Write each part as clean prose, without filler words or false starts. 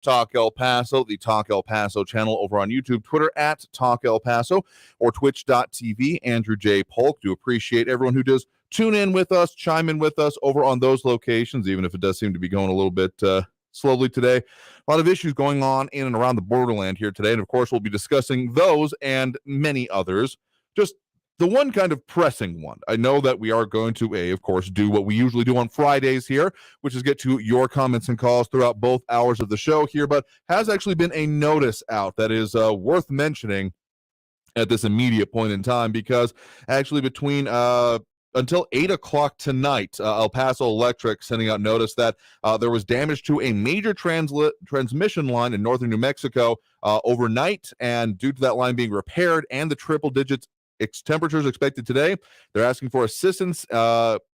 Talk El Paso, the Talk El Paso channel over on YouTube, Twitter at Talk El Paso, or twitch.tv, Andrew J. Polk. Do appreciate everyone who does tune in with us, chime in with us over on those locations, even if it does seem to be going a little bit slowly today. A lot of issues going on in and around the borderland here today, and of course we'll be discussing those and many others. Just the one kind of pressing one. I know that we are going to, of course, do what we usually do on Fridays here, which is get to your comments and calls throughout both hours of the show here, but has actually been a notice out that is worth mentioning at this immediate point in time, because actually between until 8 o'clock tonight, El Paso Electric sending out notice that there was damage to a major transmission line in northern New Mexico overnight, and due to that line being repaired and the triple digits temperatures expected today, they're asking for assistance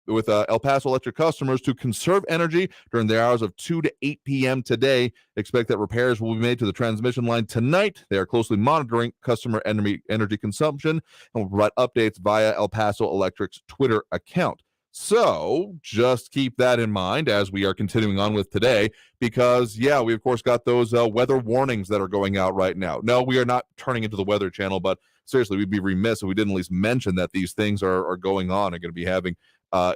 with El Paso Electric customers to conserve energy during the hours of 2 to 8 p.m. today. Expect that repairs will be made to the transmission line tonight. They are closely monitoring customer energy consumption and will provide updates via El Paso Electric's Twitter account. So just keep that in mind as we are continuing on with today, because, yeah, we, of course, got those weather warnings that are going out right now. No, we are not turning into the Weather Channel, but seriously, we'd be remiss if we didn't at least mention that these things are going on and going to be having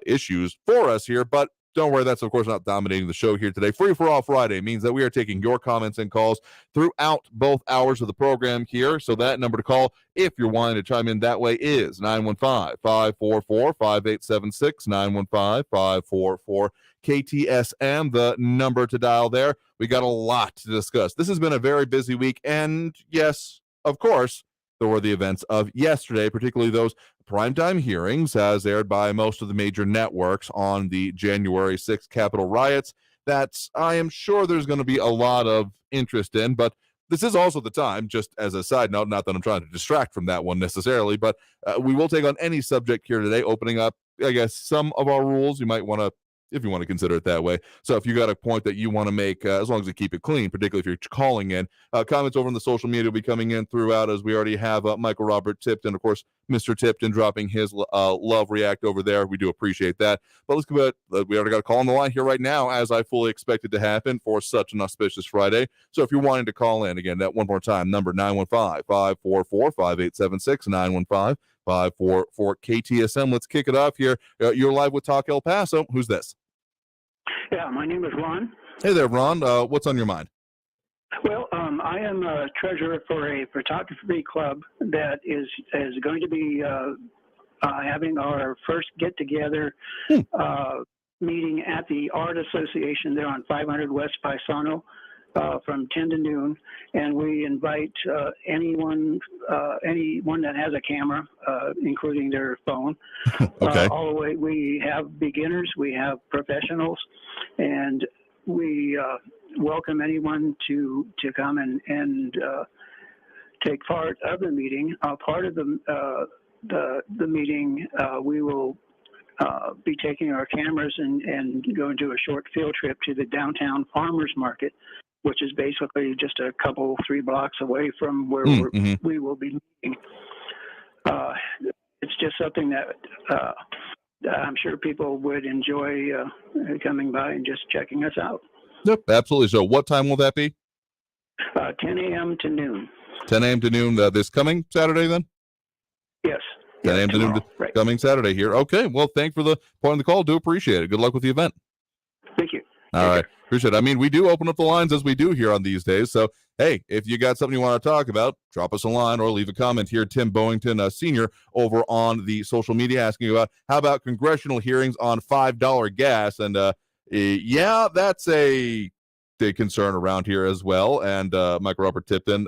issues for us here. But don't worry, that's, of course, not dominating the show here today. Free for All Friday means that we are taking your comments and calls throughout both hours of the program here. So that number to call, if you're wanting to chime in that way, is 915-544-5876, 915-544 KTSM, the number to dial there. We got a lot to discuss. This has been a very busy week, and yes, of course, there were the events of yesterday, particularly those primetime hearings as aired by most of the major networks on the January 6th Capitol riots that I am sure there's going to be a lot of interest in. But this is also the time, just as a side note, not that I'm trying to distract from that one necessarily, but we will take on any subject here today, opening up, I guess, some of our rules. You might want to, if you want to consider it that way. So if you got a point that you want to make, as long as you keep it clean, particularly if you're calling in, comments over on the social media will be coming in throughout, as we already have Michael Robert Tipton, of course, Mr. Tipton dropping his love react over there. We do appreciate that. But let's go ahead. We already got a call on the line here right now, as I fully expected to happen for such an auspicious Friday. So if you're wanting to call in, again, that one more time, number 915-544-5876, 915-544 KTSM. Let's kick it off here. You're live with Talk El Paso. Who's this? Yeah, my name is Ron. Hey there, Ron. What's on your mind? Well, I am a treasurer for a photography club that is going to be having our first get-together meeting at the Art Association there on 500 West Paisano from 10 to noon, and we invite anyone that has a camera, including their phone. Okay. All the way, we have beginners, we have professionals, and we welcome anyone to come and take part of the meeting. Part of the meeting, we will be taking our cameras and going to a short field trip to the downtown farmers market, which is basically just a couple, 3 blocks away from where we will be meeting. It's just something that I'm sure people would enjoy coming by and just checking us out. Yep, absolutely. So what time will that be? 10 a.m. to noon. 10 a.m. to noon this coming Saturday then? Yes. 10 a.m. to noon coming Saturday here. Okay, well, thanks for the point of the call. Do appreciate it. Good luck with the event. Thank you. All right. Appreciate it. I mean, we do open up the lines as we do here on these days. So, hey, if you got something you want to talk about, drop us a line or leave a comment here. Tim Boington, Sr., over on the social media asking about how about congressional hearings on $5 gas. And, yeah, that's a big concern around here as well. And Michael Robert Tipton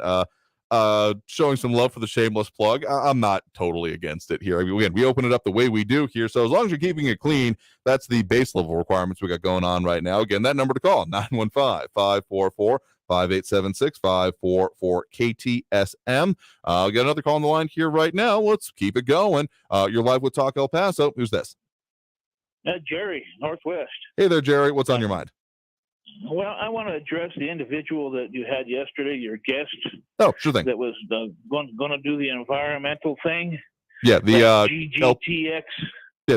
showing some love for the shameless plug. I'm not totally against it here. I mean, again, we open it up the way we do here. So as long as you're keeping it clean, that's the base level requirements we got going on right now. Again, that number to call, 915-544-5876, 544-KTSM. We got another call on the line here right now. Let's keep it going. You're live with Talk El Paso. Who's this? Jerry, Northwest. Hey there, Jerry. What's on your mind? Well, I want to address the individual that you had yesterday, your guest. Oh, sure thing. That was going to do the environmental thing. Yeah, the GGTX.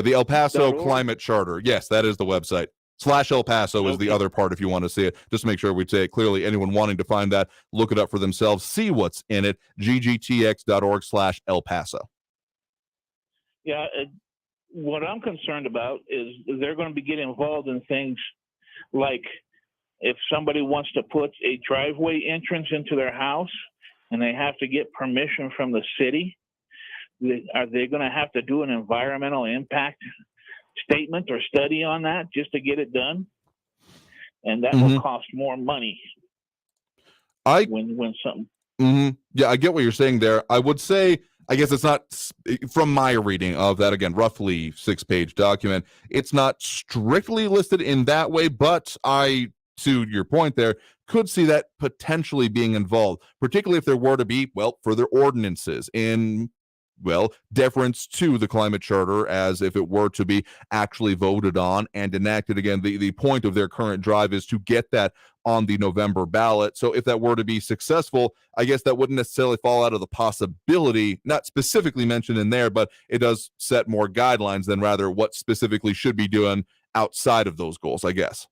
the El Paso Climate Charter. Yes, that is the website. Slash El Paso is the Okay. other part if you want to see it. Just make sure we say it clearly. Anyone wanting to find that, look it up for themselves, see what's in it. ggtx.org/El Paso. Yeah, what I'm concerned about is they're going to be getting involved in things like if somebody wants to put a driveway entrance into their house and they have to get permission from the city, are they going to have to do an environmental impact statement or study on that just to get it done? And that will cost more money. When something. Yeah, I get what you're saying there. I would say, I guess it's not, from my reading of that, again, roughly 6-page document, it's not strictly listed in that way, but I, to your point there, could see that potentially being involved, particularly if there were to be, well, further ordinances in, well, deference to the climate charter, as if it were to be actually voted on and enacted. Again, the point of their current drive is to get that on the November ballot. So if that were to be successful, I guess that wouldn't necessarily fall out of the possibility, not specifically mentioned in there, but it does set more guidelines than rather what specifically should be doing outside of those goals, I guess.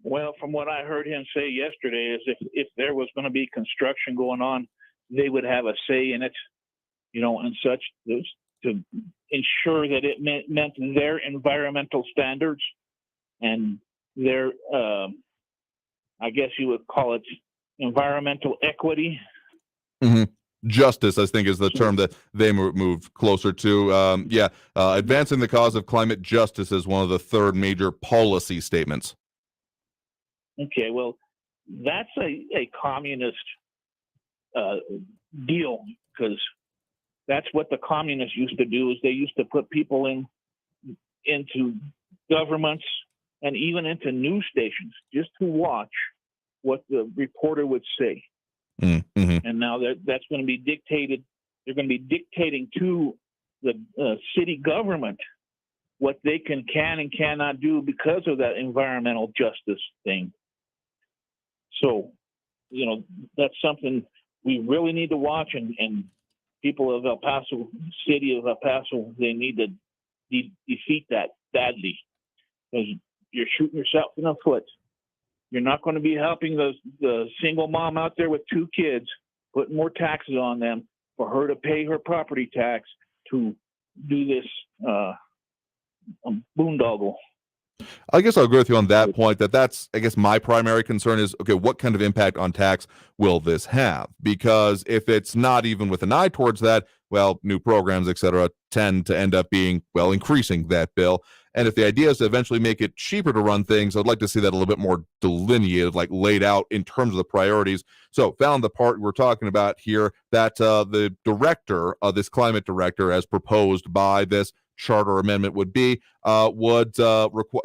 Well, from what I heard him say yesterday is if there was going to be construction going on, they would have a say in it, and such, to ensure that it meant their environmental standards and their, I guess you would call it environmental equity. Justice, I think, is the term that they move closer to. Advancing the cause of climate justice is one of the third major policy statements. Okay, well, that's a communist deal, because that's what the communists used to do. Is they used to put people into governments and even into news stations just to watch what the reporter would say. And now that's going to be dictated. They're going to be dictating to the city government what they can and cannot do because of that environmental justice thing. So, that's something we really need to watch, and people of El Paso, city of El Paso, they need to defeat that badly, because you're shooting yourself in the foot. You're not going to be helping the single mom out there with 2 kids, putting more taxes on them for her to pay her property tax to do this boondoggle. I guess I'll agree with you on that point. That's, I guess, my primary concern is, okay, what kind of impact on tax will this have? Because if it's not even with an eye towards that, well, new programs, et cetera, tend to end up being, well, increasing that bill. And if the idea is to eventually make it cheaper to run things, I'd like to see that a little bit more delineated, like laid out in terms of the priorities. So found the part we're talking about here, that the director, this climate director, as proposed by this charter amendment, would be require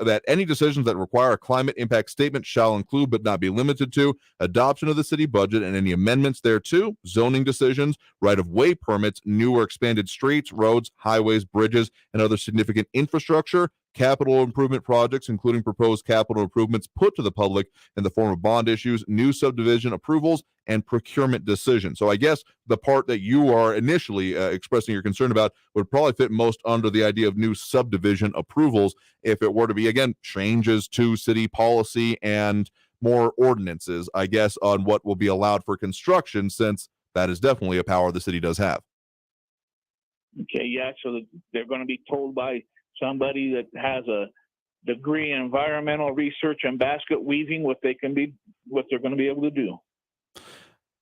that any decisions that require a climate impact statement shall include but not be limited to adoption of the city budget and any amendments thereto, zoning decisions, right-of-way permits, new or expanded streets, roads, highways, bridges, and other significant infrastructure, capital improvement projects, including proposed capital improvements put to the public in the form of bond issues, new subdivision approvals, and procurement decisions. So I guess the part that you are initially expressing your concern about would probably fit most under the idea of new subdivision approvals, if it were to be, again, changes to city policy and more ordinances, I guess, on what will be allowed for construction, since that is definitely a power the city does have. Okay, yeah, so they're going to be told by somebody that has a degree in environmental research and basket weaving what they're going to be able to do.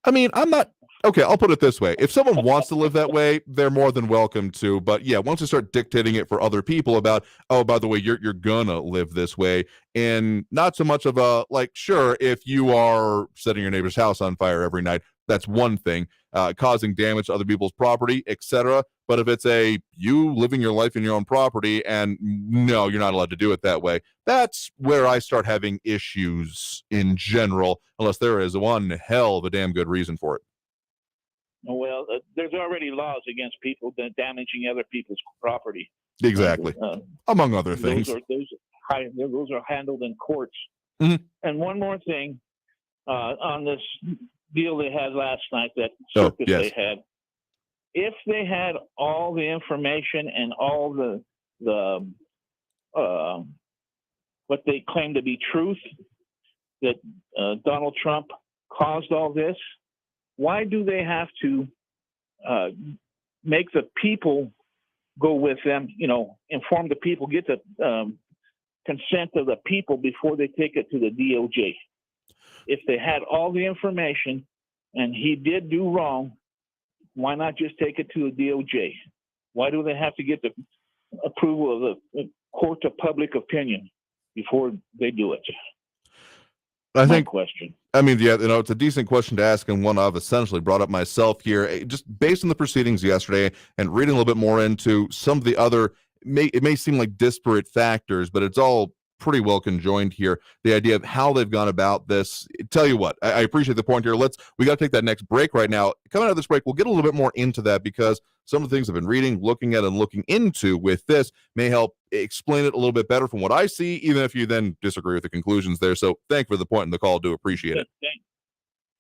I mean, I'll put it this way. If someone wants to live that way, they're more than welcome to. But yeah, once you start dictating it for other people about, oh, by the way, you're gonna live this way, and not so much of a, like, sure, if you are setting your neighbor's house on fire every night, that's one thing, causing damage to other people's property, etc. But if it's you living your life in your own property and no, you're not allowed to do it that way, that's where I start having issues in general, unless there is one hell of a damn good reason for it. Well, there's already laws against people damaging other people's property. Exactly. Among other things. Those are handled in courts. Mm-hmm. And one more thing, on this deal they had last night, that circus they had, if they had all the information and all the what they claim to be truth, that Donald Trump caused all this, why do they have to make the people go with them, inform the people, get the consent of the people before they take it to the DOJ? If they had all the information and he did do wrong, why not just take it to the DOJ? Why do they have to get the approval of the court of public opinion before they do it? I think, question. I mean, yeah, it's a decent question to ask, and one I've essentially brought up myself here, just based on the proceedings yesterday and reading a little bit more into some of the other, it may seem like disparate factors, but it's all pretty well conjoined here. The idea of how they've gone about this. Tell you what, I appreciate the point here. We got to take that next break right now. Coming out of this break, we'll get a little bit more into that, because some of the things I've been reading, looking at, and looking into with this may help explain it a little bit better from what I see, even if you then disagree with the conclusions there. So thank you for the point in the call. Do appreciate it.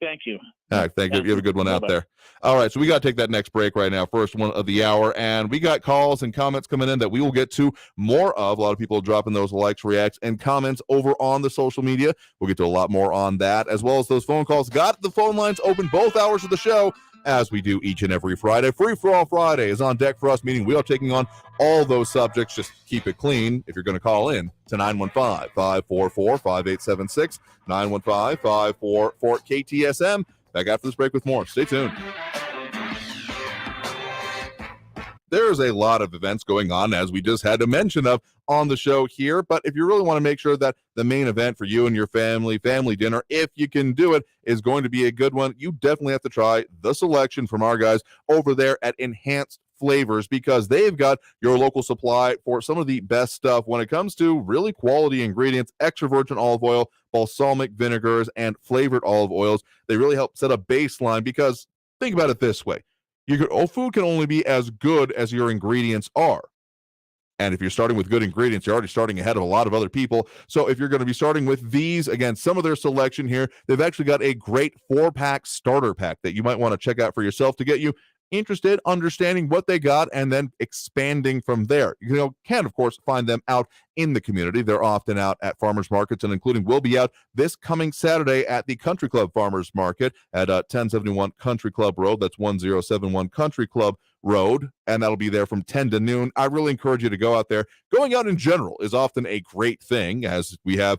Thank you. All right, thank you. You have a good one out there. All right, so we got to take that next break right now, first one of the hour, and we got calls and comments coming in that we will get to more of. A lot of people dropping those likes, reacts, and comments over on the social media. We'll get to a lot more on that, as well as those phone calls. Got the phone lines open both hours of the show, as we do each and every Friday. Free for All Friday is on deck for us, meaning we are taking on all those subjects. Just keep it clean if you're going to call in to 915-544-5876, 915-544-KTSM. Back after this break with more. Stay tuned. There's a lot of events going on, as we just had a mention of on the show here. But if you really want to make sure that the main event for you and your family dinner, if you can do it, is going to be a good one, you definitely have to try the selection from our guys over there at Enhanced Flavors, because they've got your local supply for some of the best stuff when it comes to really quality ingredients, extra virgin olive oil, balsamic vinegars, and flavored olive oils. They really help set a baseline, because think about it this way. Food can only be as good as your ingredients are. And if you're starting with good ingredients, you're already starting ahead of a lot of other people. So if you're going to be starting with these, again, some of their selection here, they've actually got a great 4-pack starter pack that you might want to check out for yourself to get you interested, understanding what they got, and then expanding from there. You can, of course, find them out in the community. They're often out at farmers markets, and including will be out this coming Saturday at the Country Club Farmers Market at 1071 Country Club Road. That's 1071 Country Club Road, and that'll be there from 10 to noon. I really encourage you to go out there. Going out in general is often a great thing, as we have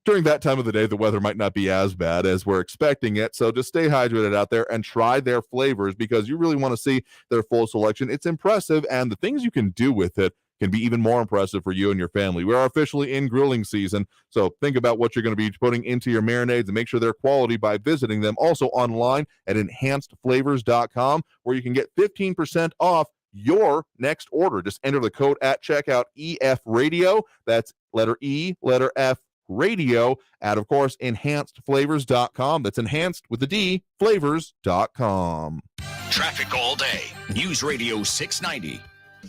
during that time of the day. The weather might not be as bad as we're expecting it, so just stay hydrated out there and try their flavors, because you really want to see their full selection. It's impressive, and the things you can do with it can be even more impressive for you and your family. We are officially in grilling season, so think about what you're going to be putting into your marinades and make sure they're quality by visiting them also online at enhancedflavors.com, where you can get 15% off your next order. Just enter the code at checkout, EF Radio. That's letter E, letter F, Radio, at, of course, enhancedflavors.com. That's enhanced with the D, flavors.com. Traffic all day. News Radio 690.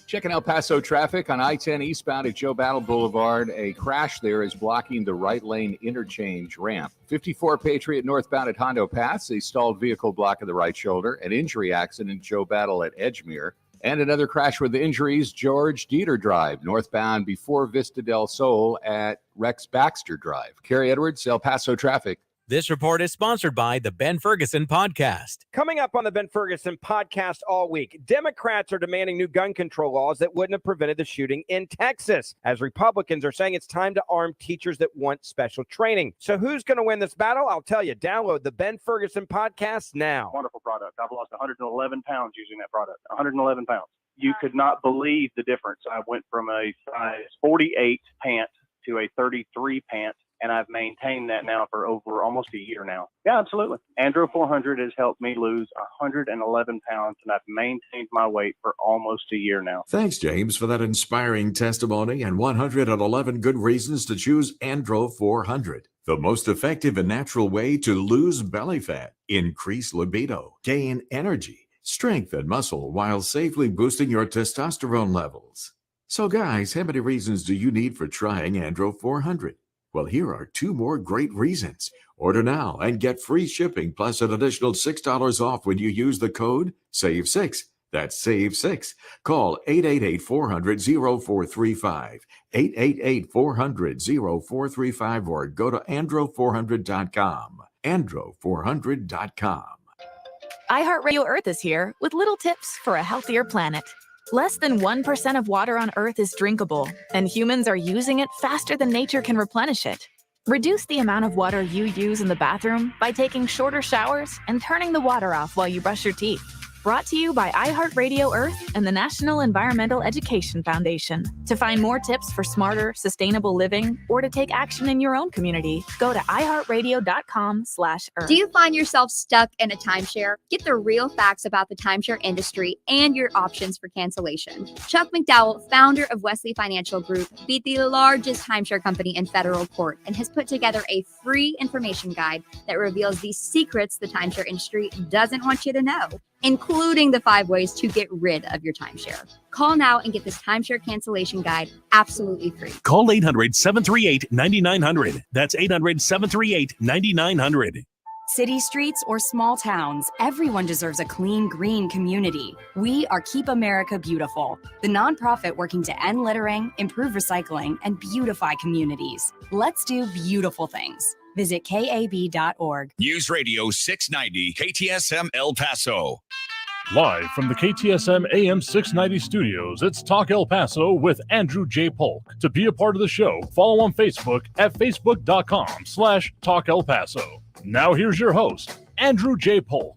Checking El Paso traffic on I-10 eastbound at Joe Battle Boulevard. A crash there is blocking the right lane interchange ramp. 54 Patriot northbound at Hondo Pass. A stalled vehicle blocking the right shoulder. An injury accident Joe Battle at Edgemere. And another crash with injuries, George Dieter Drive, northbound before Vista del Sol at Rex Baxter Drive. Kerry Edwards, El Paso traffic. This report is sponsored by the Ben Ferguson Podcast. Coming up on the Ben Ferguson Podcast all week, Democrats are demanding new gun control laws that wouldn't have prevented the shooting in Texas, as Republicans are saying it's time to arm teachers that want special training. So who's going to win this battle? I'll tell you. Download the Ben Ferguson Podcast now. Wonderful product. I've lost 111 pounds using that product. 111 pounds. You could not believe the difference. I went from a size 48 pant to a 33 pant, and I've maintained that now for over almost a year now. Yeah, absolutely. Andro 400 has helped me lose 111 pounds, and I've maintained my weight for almost a year now. Thanks, James, for that inspiring testimony and 111 good reasons to choose Andro 400. The most effective and natural way to lose belly fat, increase libido, gain energy, strength, and muscle while safely boosting your testosterone levels. So guys, how many reasons do you need for trying Andro 400? Well, here are 2 more great reasons. Order now and get free shipping plus an additional $6 off when you use the code SAVE6. That's Save 6. Call 888-400-0435, 888-400-0435, or go to andro400.com. andro400.com. iHeartRadio Earth is here with little tips for a healthier planet. Less than 1% of water on Earth is drinkable, and humans are using it faster than nature can replenish it. Reduce the amount of water you use in the bathroom by taking shorter showers and turning the water off while you brush your teeth. Brought to you by iHeartRadio Earth and the National Environmental Education Foundation. To find more tips for smarter, sustainable living or to take action in your own community, go to iHeartRadio.com/Earth. Do you find yourself stuck in a timeshare? Get the real facts about the timeshare industry and your options for cancellation. Chuck McDowell, founder of Wesley Financial Group, beat the largest timeshare company in federal court and has put together a free information guide that reveals the secrets the timeshare industry doesn't want you to know, including the 5 ways to get rid of your timeshare. Call now and get this timeshare cancellation guide absolutely free. Call 800-738-9900. That's 800-738-9900. City streets or small towns, everyone deserves a clean, green community. We are Keep America Beautiful, the nonprofit working to end littering, improve recycling, and beautify communities. Let's do beautiful things. Visit KAB.org. News Radio 690 KTSM El Paso. Live from the KTSM AM 690 studios, it's Talk El Paso with Andrew J. Polk. To be a part of the show, follow on Facebook at facebook.com/Talk El Paso. Now here's your host, Andrew J. Polk.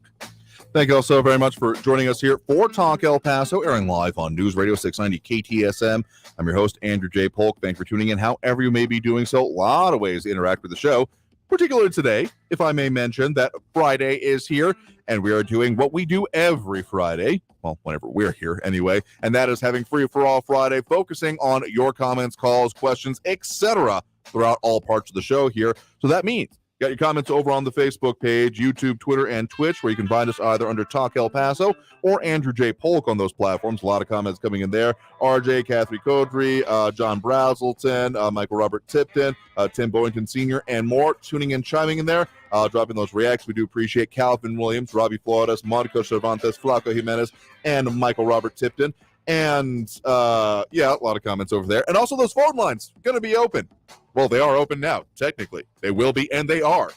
Thank you all so very much for joining us here for Talk El Paso, airing live on News Radio 690 KTSM. I'm your host, Andrew J. Polk. Thanks for tuning in, however you may be doing so. A lot of ways to interact with the show, particularly today, if I may mention that Friday is here, and we are doing what we do every Friday, well, whenever we're here anyway, and that is having Free for All Friday, focusing on your comments, calls, questions, etc. throughout all parts of the show here. So that means you got your comments over on the Facebook page, YouTube, Twitter, and Twitch, where you can find us either under Talk El Paso or Andrew J. Polk on those platforms. A lot of comments coming in there. RJ, Catherine Codry, John Brazelton, Michael Robert Tipton, Tim Boynton Sr., and more tuning in, chiming in there, dropping those reacts. We do appreciate Calvin Williams, Robbie Flores, Monica Cervantes, Flaco Jimenez, and Michael Robert Tipton. And, yeah, a lot of comments over there. And also those phone lines going to be open. Well, they are open now, technically. They will be, and they are.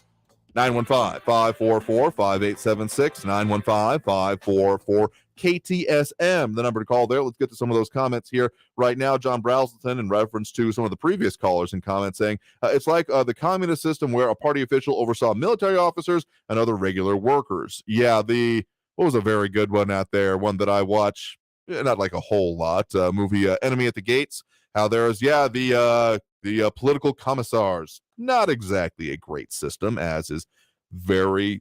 915-544-5876, 915-544-KTSM, the number to call there. Let's get to some of those comments here right now. John Brazelton, in reference to some of the previous callers in comments, saying, it's like the communist system where a party official oversaw military officers and other regular workers. Yeah, what was a very good one out there, one that I watch, not like a whole lot, movie Enemy at the Gates. How there's, the political commissars, not exactly a great system, as is very,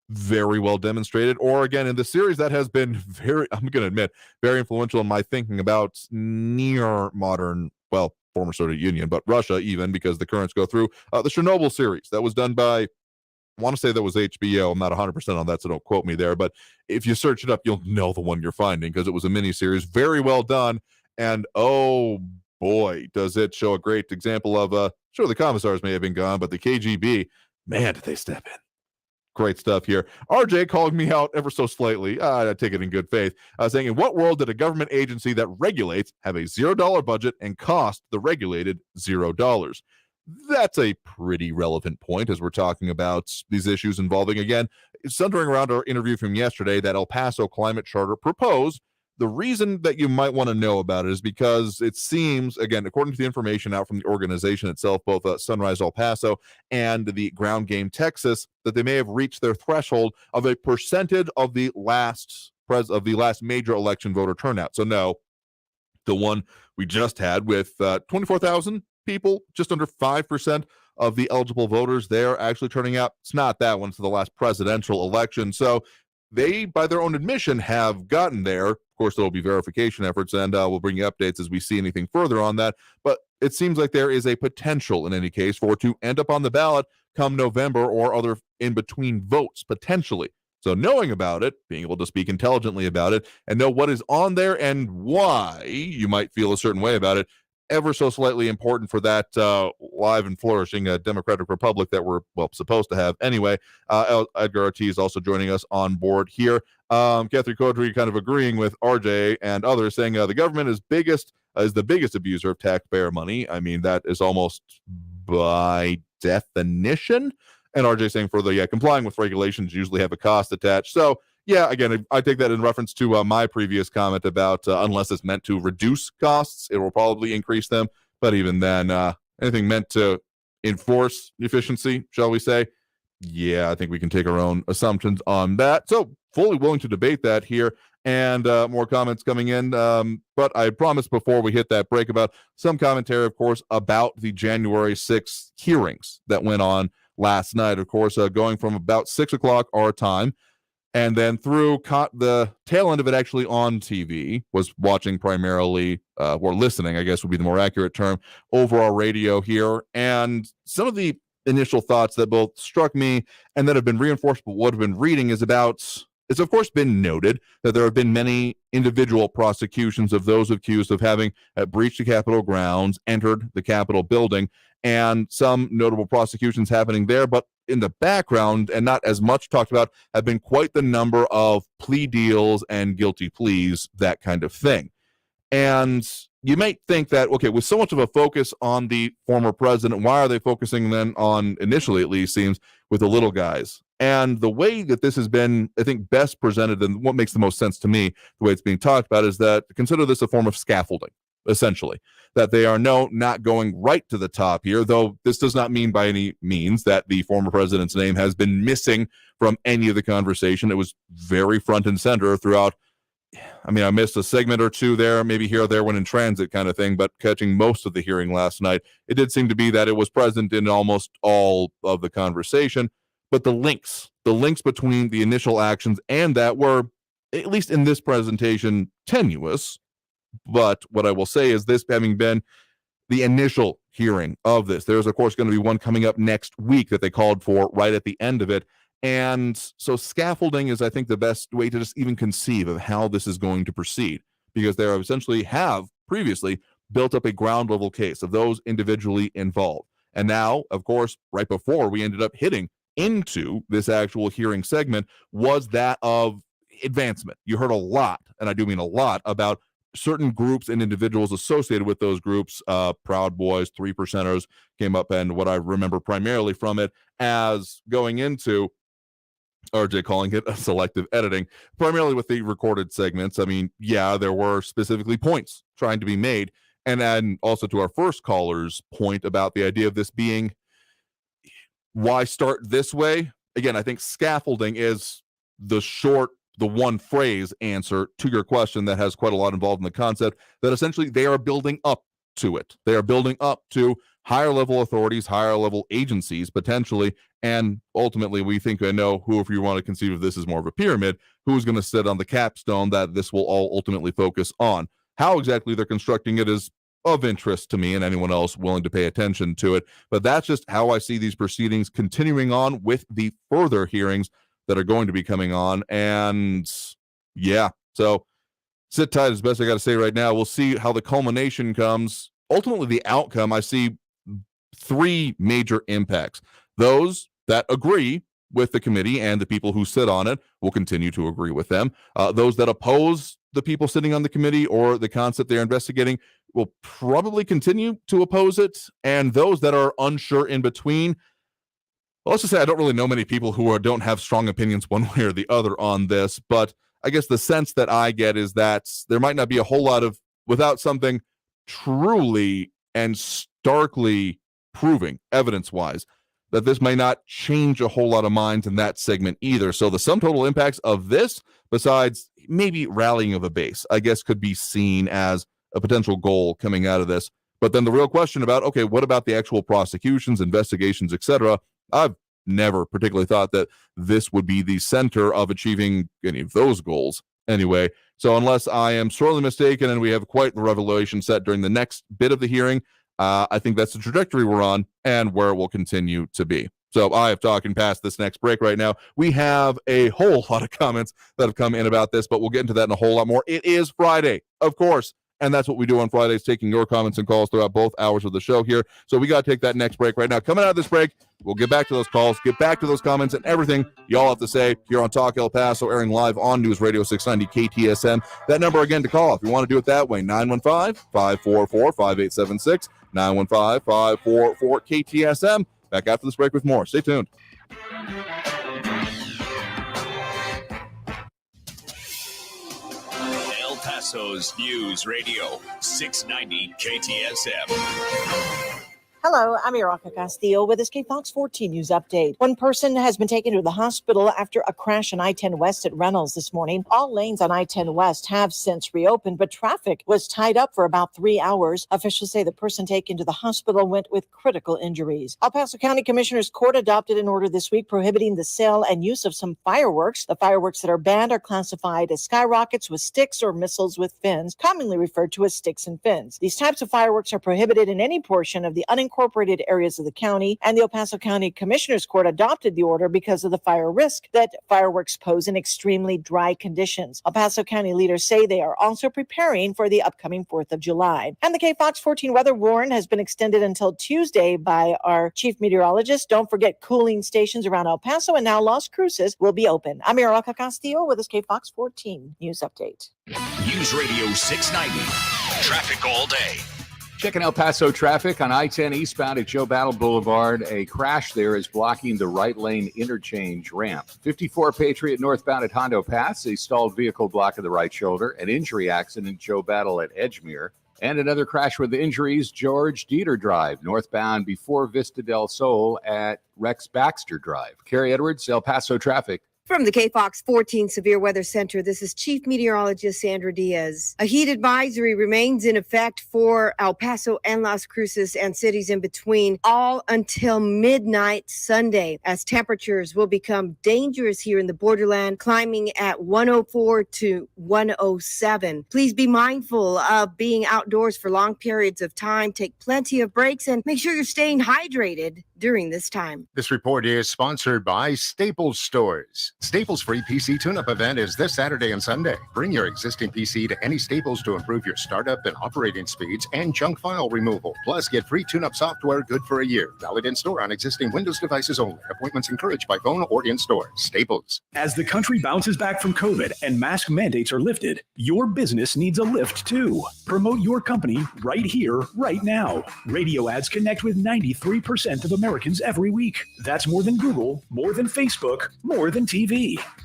very well demonstrated. Or again, in the series that has been I'm going to admit, very influential in my thinking about near modern, well, former Soviet Union, but Russia even, because the currents go through the Chernobyl series that was done by, I want to say that was HBO. I'm not 100% on that, so don't quote me there. But if you search it up, you'll know the one you're finding, because it was a miniseries, very well done. And oh boy, does it show a great example of, sure, the commissars may have been gone, but the KGB, man, did they step in. Great stuff here. RJ calling me out ever so slightly. I take it in good faith. Saying, in what world did a government agency that regulates have a $0 budget and cost the regulated $0? That's a pretty relevant point as we're talking about these issues involving, again, centering around our interview from yesterday that El Paso Climate Charter proposed. The reason that you might want to know about it is because it seems, again, according to the information out from the organization itself, both Sunrise El Paso and the Ground Game Texas, that they may have reached their threshold of a percentage of the last major election voter turnout. So no, the one we just had with 24,000 people, just under 5% of the eligible voters there actually turning out. It's not that one. It's the last presidential election. So they, by their own admission, have gotten there. Of course, there will be verification efforts, and we'll bring you updates as we see anything further on that. But it seems like there is a potential, in any case, for it to end up on the ballot come November or other in-between votes, potentially. So knowing about it, being able to speak intelligently about it, and know what is on there and why you might feel a certain way about it, ever so slightly important for that live and flourishing democratic republic that we're, well, supposed to have. Anyway, Edgar Ortiz also joining us on board here. Catherine Codry kind of agreeing with RJ and others, saying the government is the biggest abuser of taxpayer money. I mean, that is almost by definition. And RJ saying for the complying with regulations usually have a cost attached. So yeah, again, I take that in reference to my previous comment about unless it's meant to reduce costs, it will probably increase them. But even then, anything meant to enforce efficiency, shall we say? Yeah, I think we can take our own assumptions on that. So fully willing to debate that here, and more comments coming in. But I promised before we hit that break about some commentary, of course, about the January 6th hearings that went on last night. Of course, going from about 6 o'clock our time, and then through caught the tail end of it actually on TV, was watching primarily, or listening, I guess would be the more accurate term, over our radio here. And some of the initial thoughts that both struck me and that have been reinforced by what I've been reading is about, it's of course been noted that there have been many individual prosecutions of those accused of having breached the Capitol grounds, entered the Capitol building, and some notable prosecutions happening there. But in the background, and not as much talked about, have been quite the number of plea deals and guilty pleas, that kind of thing. And you might think that, okay, with so much of a focus on the former president, why are they focusing then on, initially at least seems, with the little guys? And the way that this has been, I think, best presented, and what makes the most sense to me, the way it's being talked about, is that consider this a form of scaffolding, essentially. That they are not going right to the top here, though this does not mean by any means that the former president's name has been missing from any of the conversation. It was very front and center throughout. I mean, I missed a segment or two there, maybe here or there when in transit kind of thing, but catching most of the hearing last night, it did seem to be that it was present in almost all of the conversation. But the links between the initial actions and that were, at least in this presentation, tenuous. But what I will say is, this having been the initial hearing of this, there's of course going to be one coming up next week that they called for right at the end of it. And so scaffolding is, I think, the best way to just even conceive of how this is going to proceed, because they essentially have previously built up a ground level case of those individually involved. And now, of course, right before we ended up hitting into this actual hearing segment was that of advancement. You heard a lot, and I do mean a lot, about certain groups and individuals associated with those groups. Proud Boys, 3%ers came up, and what I remember primarily from it as going into RJ calling it a selective editing, primarily with the recorded segments. I mean, yeah, there were specifically points trying to be made. And then also to our first caller's point about the idea of this being, why start this way? Again, I think scaffolding is the one phrase answer to your question that has quite a lot involved in the concept, that essentially they are building up to it. They are building up to higher level authorities, higher level agencies, potentially, and ultimately we think I know who, if you want to conceive of this as more of a pyramid, who's going to sit on the capstone that this will all ultimately focus on. How exactly they're constructing it is of interest to me and anyone else willing to pay attention to it, but that's just how I see these proceedings continuing on with the further hearings that are going to be coming on. And yeah, so sit tight is best I got to say right now. We'll see how the culmination comes. Ultimately, the outcome, I see three major impacts. Those that agree with the committee and the people who sit on it will continue to agree with them. Those that oppose the people sitting on the committee or the concept they're investigating will probably continue to oppose it. And those that are unsure in between, well, let's just say I don't really know many people who don't have strong opinions one way or the other on this, but I guess the sense that I get is that there might not be a whole lot of, without something truly and starkly proving evidence-wise, that this may not change a whole lot of minds in that segment either. So the sum total impacts of this, besides maybe rallying of a base, I guess could be seen as a potential goal coming out of this. But then the real question about, okay, what about the actual prosecutions, investigations, etc.? I've never particularly thought that this would be the center of achieving any of those goals anyway. So unless I am sorely mistaken and we have quite the revelation set during the next bit of the hearing, I think that's the trajectory we're on and where it will continue to be. So I have talking past this next break right now. We have a whole lot of comments that have come in about this, but we'll get into that and a whole lot more. It is Friday, of course, And that's what we do on Fridays, taking your comments and calls throughout both hours of the show here. So we got to take that next break right now. Coming out of this break, we'll get back to those calls, get back to those comments and everything y'all have to say here on Talk El Paso, airing live on News Radio 690 KTSM. That number again to call if you want to do it that way, 915-544-5876, 915-544-KTSM. Back after this break with more. Stay tuned. El Paso's News Radio 690 KTSM. Hello, I'm Erica Castillo with this KFOX 14 News Update. One person has been taken to the hospital after a crash on I-10 West at Reynolds this morning. All lanes on I-10 West have since reopened, but traffic was tied up for about 3 hours. Officials say the person taken to the hospital went with critical injuries. El Paso County Commissioner's Court adopted an order this week prohibiting the sale and use of some fireworks. The fireworks that are banned are classified as skyrockets with sticks or missiles with fins, commonly referred to as sticks and fins. These types of fireworks are prohibited in any portion of the unincorporated areas of the county, and the El Paso County Commissioner's Court adopted the order because of the fire risk that fireworks pose in extremely dry conditions. El Paso County leaders say they are also preparing for the upcoming 4th of July. And the KFOX 14 weather warning has been extended until Tuesday by our chief meteorologist. Don't forget cooling stations around El Paso, and now Las Cruces will be open. I'm Erica Castillo with this KFOX 14 News Update. News Radio 690. Traffic all day. Checking El Paso traffic on I-10 eastbound at Joe Battle Boulevard. A crash there is blocking the right lane interchange ramp. 54 Patriot northbound at Hondo Pass. A stalled vehicle blocking the right shoulder. An injury accident Joe Battle at Edgemere. And another crash with injuries, George Dieter Drive, northbound before Vista del Sol at Rex Baxter Drive. Carrie Edwards, El Paso traffic. From the KFOX 14 Severe Weather Center, this is Chief Meteorologist Sandra Diaz. A heat advisory remains in effect for El Paso and Las Cruces and cities in between, all until midnight Sunday, as temperatures will become dangerous here in the borderland, climbing at 104 to 107. Please be mindful of being outdoors for long periods of time. Take plenty of breaks and make sure you're staying hydrated during this time. This report is sponsored by Staples Stores. Staples' free PC tune-up event is this Saturday and Sunday. Bring your existing PC to any Staples to improve your startup and operating speeds and junk file removal. Plus, get free tune-up software good for a year. Valid in-store on existing Windows devices only. Appointments encouraged by phone or in-store. Staples. As the country bounces back from COVID and mask mandates are lifted, your business needs a lift too. Promote your company right here, right now. Radio ads connect with 93% of Americans every week. That's more than Google, more than Facebook, more than TV.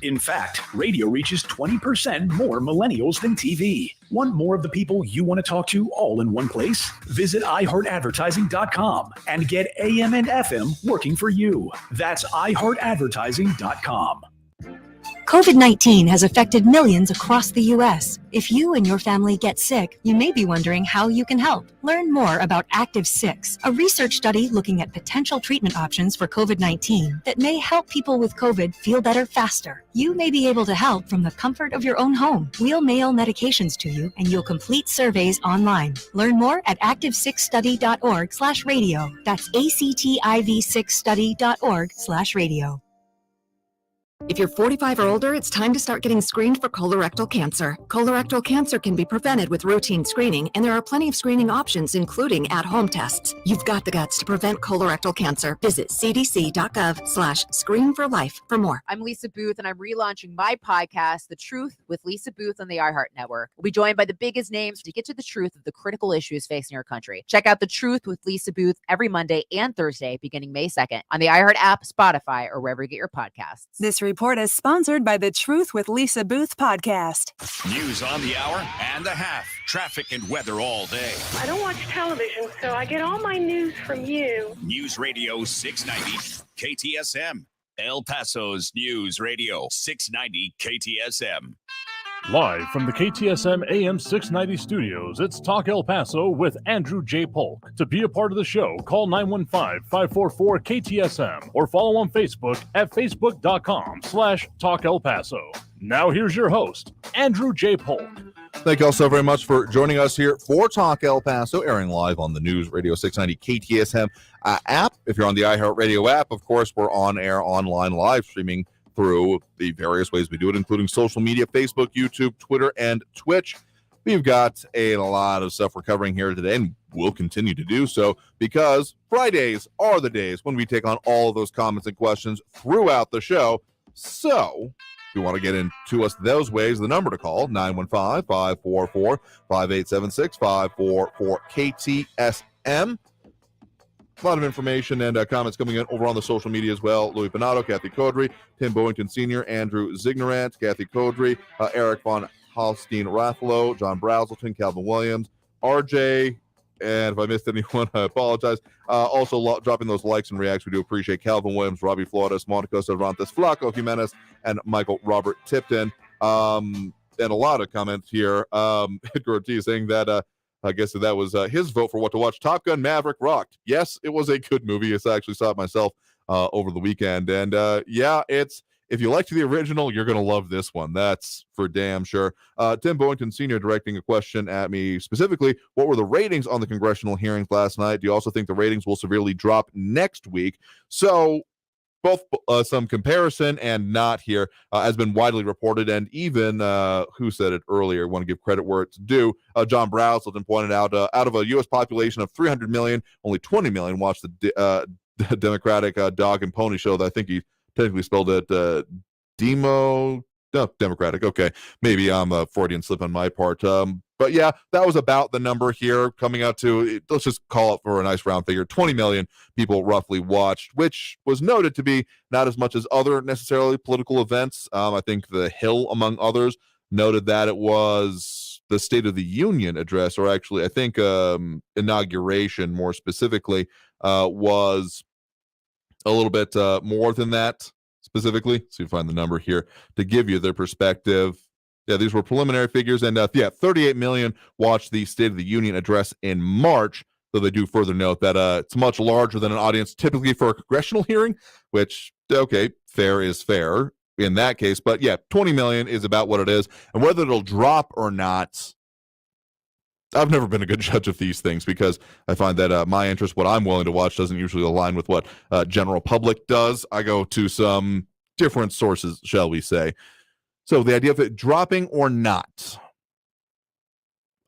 In fact, radio reaches 20% more millennials than TV. Want more of the people you want to talk to all in one place? Visit iHeartAdvertising.com and get AM and FM working for you. That's iHeartAdvertising.com. COVID-19 has affected millions across the U.S. If you and your family get sick, you may be wondering how you can help. Learn more about Active 6, a research study looking at potential treatment options for COVID-19 that may help people with COVID feel better faster. You may be able to help from the comfort of your own home. We'll mail medications to you, and you'll complete surveys online. Learn more at active6study.org/radio. That's activ6study.org/radio. If you're 45 or older, it's time to start getting screened for colorectal cancer. Colorectal cancer can be prevented with routine screening, and there are plenty of screening options, including at-home tests. You've got the guts to prevent colorectal cancer. Visit cdc.gov/screen4life for more. I'm Lisa Booth, and I'm relaunching my podcast, The Truth with Lisa Booth on the iHeart Network. We'll be joined by the biggest names to get to the truth of the critical issues facing our country. Check out The Truth with Lisa Booth every Monday and Thursday, beginning May 2nd, on the iHeart app, Spotify, or wherever you get your podcasts. This report is sponsored by the Truth with Lisa Booth podcast. News on the hour and a half. Traffic and weather all day. I don't watch television, so I get all my news from you. News Radio 690 KTSM. El Paso's News Radio 690 KTSM. Live from the KTSM AM 690 studios, it's Talk El Paso with Andrew J. Polk. To be a part of the show, call 915-544-KTSM or follow on Facebook at facebook.com/Talk El Paso. Now here's your host, Andrew J. Polk. Thank you all so very much for joining us here for Talk El Paso, airing live on the News Radio 690 KTSM app. If you're on the iHeartRadio app, of course, we're on air, online, live streaming through the various ways we do it, including social media, Facebook, YouTube, Twitter, and Twitch. we've got a lot of stuff we're covering here today, and we'll continue to do so because Fridays are the days when we take on all of those comments and questions throughout the show. So if you want to get into us those ways, the number to call, 915-544-5876, 544-KTSM. A lot of information and comments coming in over on the social media as well. Louis Bonato, Kathy Codry, Tim Boynton Sr., Andrew Zignorant, Kathy Codry, Eric von Halstein-Rathlow, John Brazelton, Calvin Williams, RJ, and if I missed anyone, I apologize. Also dropping those likes and reacts. We do appreciate Calvin Williams, Robbie Flores, Monica Cervantes, Flaco Jimenez, and Michael Robert Tipton. And a lot of comments here. Edgar Ortiz saying that I guess that was his vote for what to watch. Top Gun Maverick rocked. Yes, it was a good movie. I actually saw it myself over the weekend. And yeah, if you liked the original, you're going to love this one. That's for damn sure. Tim Boynton Sr. directing a question at me specifically. What were the ratings on the congressional hearings last night? Do you also think the ratings will severely drop next week? So both some comparison and not here has been widely reported, and even who said it earlier, want to give credit where it's due. John Brazelton pointed out of a U.S. population of 300 million, only 20 million watched the Democratic dog and pony show that I think he technically spelled it Democratic. Okay, maybe I'm a Freudian slip on my part. But yeah, that was about the number here, coming out to, let's just call it for a nice round figure, 20 million people roughly watched, which was noted to be not as much as other necessarily political events. I think The Hill, among others, noted that it was the State of the Union address, or actually I think inauguration more specifically, was a little bit more than that specifically. So you find the number here to give you their perspective. Yeah, these were preliminary figures, and 38 million watched the State of the Union address in March, though they do further note that it's much larger than an audience typically for a congressional hearing, which, okay, fair is fair in that case. But yeah, 20 million is about what it is, and whether it'll drop or not, I've never been a good judge of these things because I find that my interest, what I'm willing to watch, doesn't usually align with what general public does. I go to some different sources, shall we say. So the idea of it dropping or not,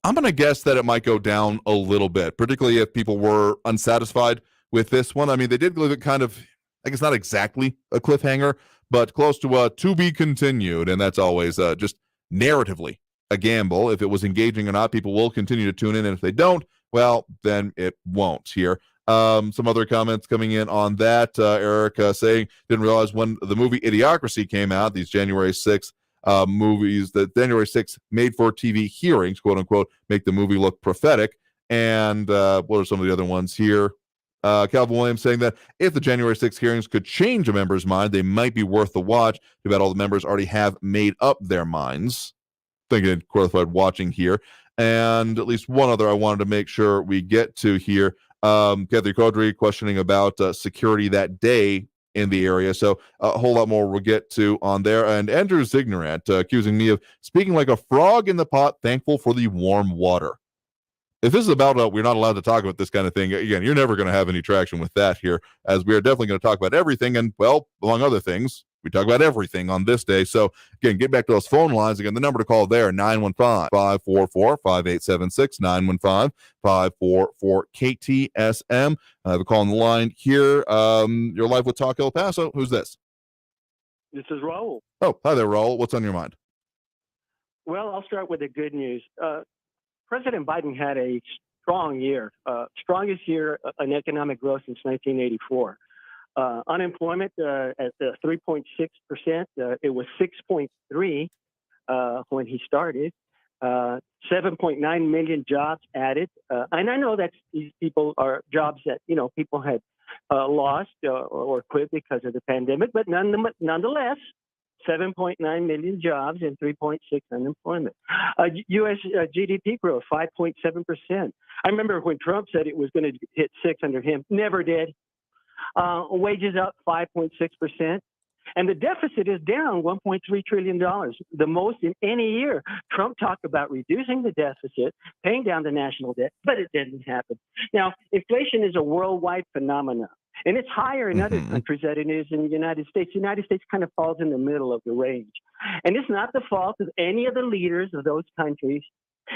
I'm going to guess that it might go down a little bit, particularly if people were unsatisfied with this one. I mean, they did leave it kind of, I guess not exactly a cliffhanger, but close to be continued. And that's always just narratively a gamble. If it was engaging or not, people will continue to tune in. And if they don't, well, then it won't here. Some other comments coming in on that. Eric saying, didn't realize when the movie Idiocracy came out, these January 6th movies, that January 6th made-for-TV hearings, quote-unquote, make the movie look prophetic. And what are some of the other ones here? Calvin Williams saying that if the January 6th hearings could change a member's mind, they might be worth the watch. Too bad all the members already have made up their minds. Thinking qualified watching here. And at least one other I wanted to make sure we get to here. Kathy Codry questioning about security that day in the area. So a whole lot more we'll get to on there. And Andrew Zignorant accusing me of speaking like a frog in the pot, thankful for the warm water. If this is about we're not allowed to talk about this kind of thing, again, you're never going to have any traction with that here, as we are definitely going to talk about everything. And, well, among other things, we talk about everything on this day. So, again, get back to those phone lines. Again, the number to call there, 915-544-5876, 915-544-KTSM. I have a call on the line here. You're live with Talk El Paso. Who's this? This is Raul. Oh, hi there, Raul. What's on your mind? Well, I'll start with the good news. President Biden had a strong year, strongest year in economic growth since 1984. Unemployment at 3.6%. It was 6.3 when he started. 7.9 million jobs added. And I know that these people are jobs that, people had lost or quit because of the pandemic, but nonetheless, 7.9 million jobs and 3.6 unemployment. U.S. GDP growth, 5.7%. I remember when Trump said it was going to hit 6 under him. Never did. Wages up 5.6%. And the deficit is down $1.3 trillion, the most in any year. Trump talked about reducing the deficit, paying down the national debt, but it didn't happen. Now, inflation is a worldwide phenomenon. And it's higher in other countries than it is in the United States. The United States kind of falls in the middle of the range. And it's not the fault of any of the leaders of those countries.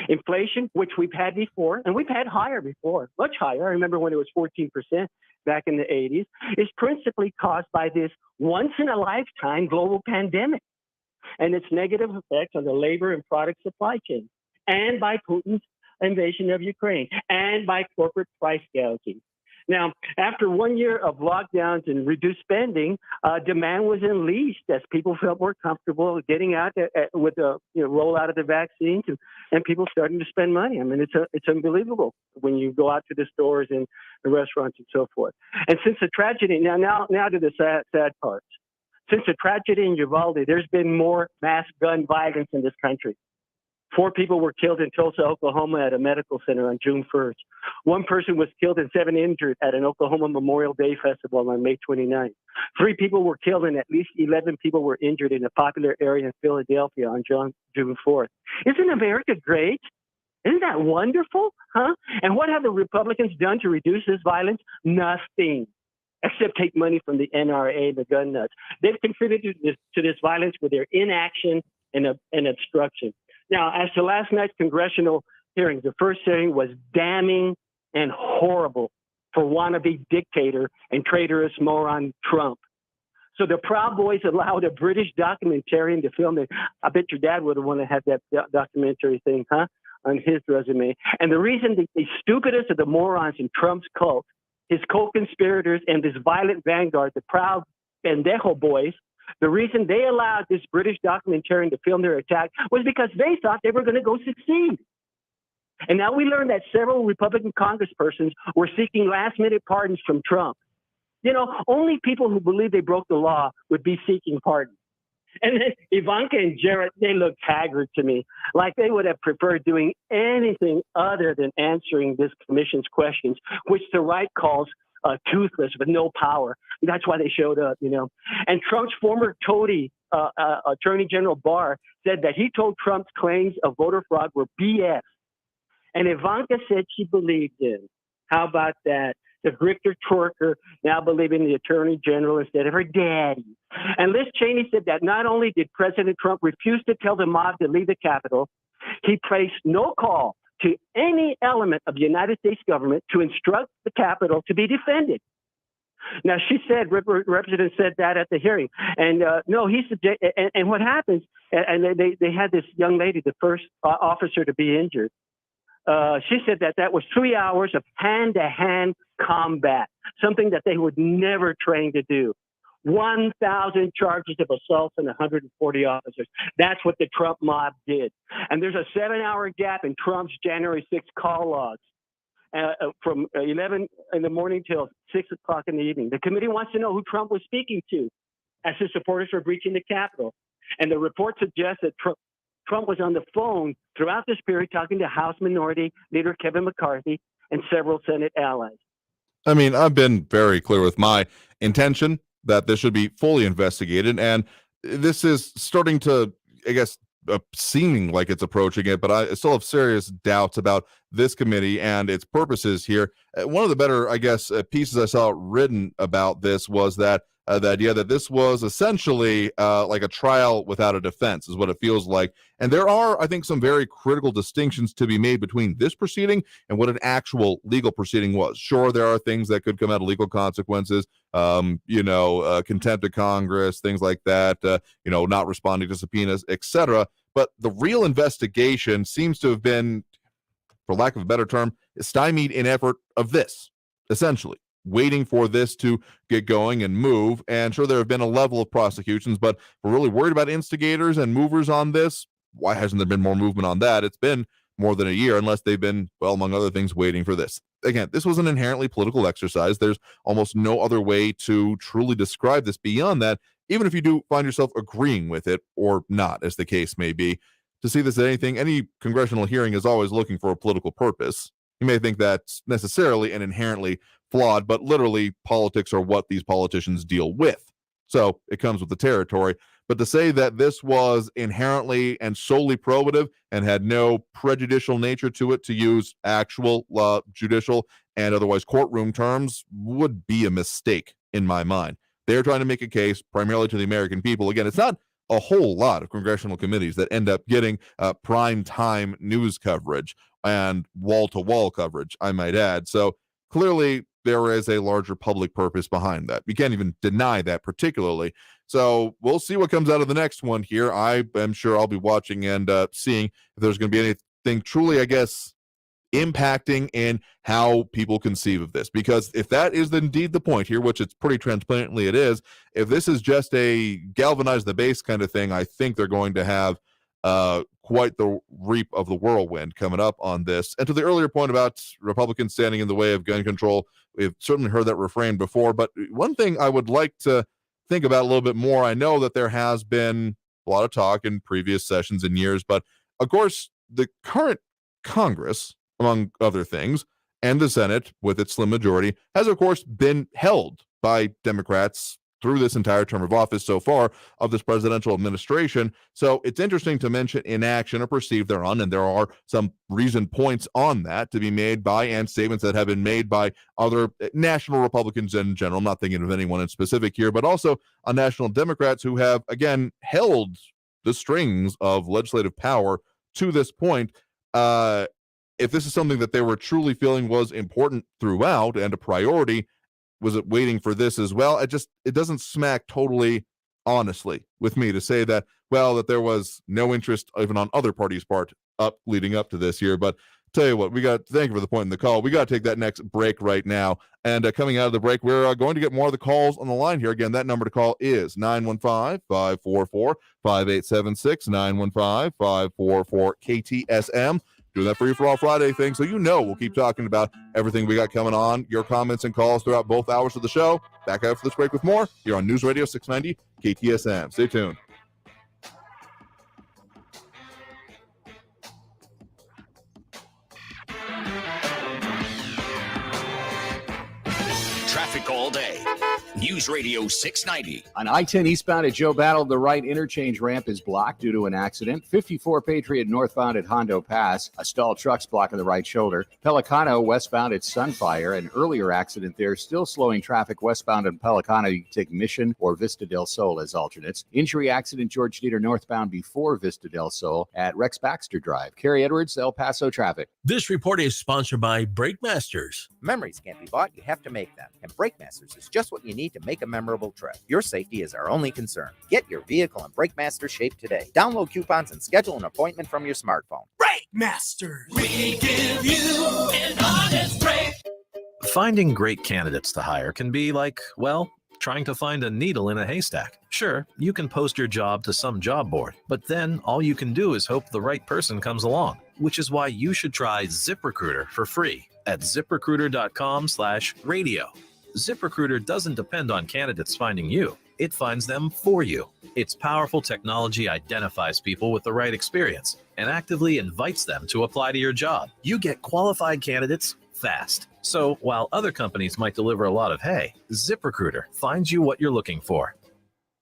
Inflation, which we've had before, and we've had higher before, much higher. I remember when it was 14% back in the 80s, is principally caused by this once-in-a-lifetime global pandemic and its negative effects on the labor and product supply chain, and by Putin's invasion of Ukraine, and by corporate price gouging. Now, after 1 year of lockdowns and reduced spending, demand was unleashed as people felt more comfortable getting out with the rollout of the vaccines, and people starting to spend money. I mean, it's unbelievable when you go out to the stores and the restaurants and so forth. And since the tragedy, now to the sad parts. Since the tragedy in Uvalde, there's been more mass gun violence in this country. 4 people were killed in Tulsa, Oklahoma at a medical center on June 1st. 1 person was killed and 7 injured at an Oklahoma Memorial Day festival on May 29th. 3 people were killed and at least 11 people were injured in a popular area in Philadelphia on June 4th. Isn't America great? Isn't that wonderful? Huh? And what have the Republicans done to reduce this violence? Nothing, except take money from the NRA, the gun nuts. They've contributed to this violence with their inaction and obstruction. Now, as to last night's congressional hearings, the first hearing was damning and horrible for wannabe dictator and traitorous moron Trump. So the Proud Boys allowed a British documentarian to film it. I bet your dad would have wanted to have that documentary thing, huh, on his resume. And the reason the stupidest of the morons in Trump's cult, his co-conspirators and this violent vanguard, the Proud Pendejo Boys, the reason they allowed this British documentarian to film their attack was because they thought they were going to go succeed. And now we learned that several Republican congresspersons were seeking last-minute pardons from Trump. You know, only people who believe they broke the law would be seeking pardons. And then Ivanka and Jared, they look haggard to me, like they would have preferred doing anything other than answering this commission's questions, which the right calls toothless with no power. That's why they showed up, you know. And Trump's former toady, Attorney General Barr, said that he told Trump's claims of voter fraud were BS. And Ivanka said she believed him. How about that? The grifter twerker now believing the Attorney General instead of her daddy. And Liz Cheney said that not only did President Trump refuse to tell the mob to leave the Capitol, he placed no call to any element of the United States government to instruct the Capitol to be defended. Now, she said, Representative said that at the hearing. And no, he said, and what happens, and they had this young lady, the first officer to be injured. She said that was 3 hours of hand-to-hand combat, something that they would never train to do. 1,000 charges of assault and 140 officers. That's what the Trump mob did. And there's a 7-hour gap in Trump's January 6th call logs from 11 in the morning till 6 o'clock in the evening. The committee wants to know who Trump was speaking to as his supporters were breaching the Capitol. And the report suggests that Trump was on the phone throughout this period talking to House Minority Leader Kevin McCarthy and several Senate allies. I mean, I've been very clear with my intention that this should be fully investigated, and this is starting to, I guess, seeming like it's approaching it, but I still have serious doubts about this committee and its purposes here. One of the better, I guess, pieces I saw written about this was that the idea that this was essentially like a trial without a defense is what it feels like. And there are, I think, some very critical distinctions to be made between this proceeding and what an actual legal proceeding was. Sure, there are things that could come out of legal consequences, contempt of Congress, things like that, not responding to subpoenas, etc. But the real investigation seems to have been, for lack of a better term, stymied in effort of this, essentially. Waiting for this to get going and move. And sure, there have been a level of prosecutions, but we're really worried about instigators and movers on this. Why hasn't there been more movement on that? It's been more than a year, unless they've been, well, among other things, waiting for this. Again, this was an inherently political exercise. There's almost no other way to truly describe this beyond that, even if you do find yourself agreeing with it or not, as the case may be. To see this as anything, any congressional hearing is always looking for a political purpose. You may think that's necessarily and inherently flawed, but literally politics are what these politicians deal with. So it comes with the territory. But to say that this was inherently and solely probative and had no prejudicial nature to it, to use actual judicial and otherwise courtroom terms, would be a mistake in my mind. They're trying to make a case primarily to the American people. Again, it's not a whole lot of congressional committees that end up getting prime time news coverage and wall-to-wall coverage, I might add. So clearly there is a larger public purpose behind that. You can't even deny that particularly. So we'll see what comes out of the next one here. I am sure I'll be watching and seeing if there's going to be anything truly, I guess, impacting in how people conceive of this. Because if that is indeed the point here, which it's pretty transparently it is, if this is just a galvanize the base kind of thing, I think they're going to have quite the reap of the whirlwind coming up on this. And to the earlier point about Republicans standing in the way of gun control, we've certainly heard that refrain before. But one thing I would like to think about a little bit more, I know that there has been a lot of talk in previous sessions and years, but of course, the current Congress, among other things, and the Senate, with its slim majority, has, of course, been held by Democrats through this entire term of office so far of this presidential administration. So it's interesting to mention inaction or perceived thereon, and there are some reasoned points on that to be made by, and statements that have been made by other national Republicans in general. I'm not thinking of anyone in specific here, but also on national Democrats who have, again, held the strings of legislative power to this point. If this is something that they were truly feeling was important throughout and a priority, was it waiting for this as well? It doesn't smack totally honestly with me to say that, well, that there was no interest even on other parties' part leading up to this year. But tell you what, thank you for the point in the call. We got to take that next break right now. And coming out of the break, we're going to get more of the calls on the line here. Again, that number to call is 915-544-5876, 915-544-KTSM. Doing that free for all Friday thing, so we'll keep talking about everything we got coming on, your comments and calls throughout both hours of the show. Back after this break with more here on News Radio 690 KTSM. Stay tuned. Traffic all day. News Radio 690. On I-10 eastbound at Joe Battle, the right interchange ramp is blocked due to an accident. 54 Patriot northbound at Hondo Pass. A stalled truck's blocking the right shoulder. Pelicano westbound at Sunfire. An earlier accident there, still slowing traffic westbound in Pelicano. You can take Mission or Vista del Sol as alternates. Injury accident, George Dieter northbound before Vista del Sol at Rex Baxter Drive. Kerry Edwards, El Paso traffic. This report is sponsored by Breakmasters. Memories can't be bought, you have to make them. And Breakmasters is just what you need to make a memorable trip. Your safety is our only concern. Get your vehicle in Breakmaster shape today. Download coupons and schedule an appointment from your smartphone. Breakmasters. We give you an honest break. Finding great candidates to hire can be like, well, trying to find a needle in a haystack. Sure, you can post your job to some job board, but then all you can do is hope the right person comes along, which is why you should try ZipRecruiter for free at ZipRecruiter.com/radio. ZipRecruiter doesn't depend on candidates finding you. It finds them for you. Its powerful technology identifies people with the right experience and actively invites them to apply to your job. You get qualified candidates fast. So while other companies might deliver a lot of hay, ZipRecruiter finds you what you're looking for.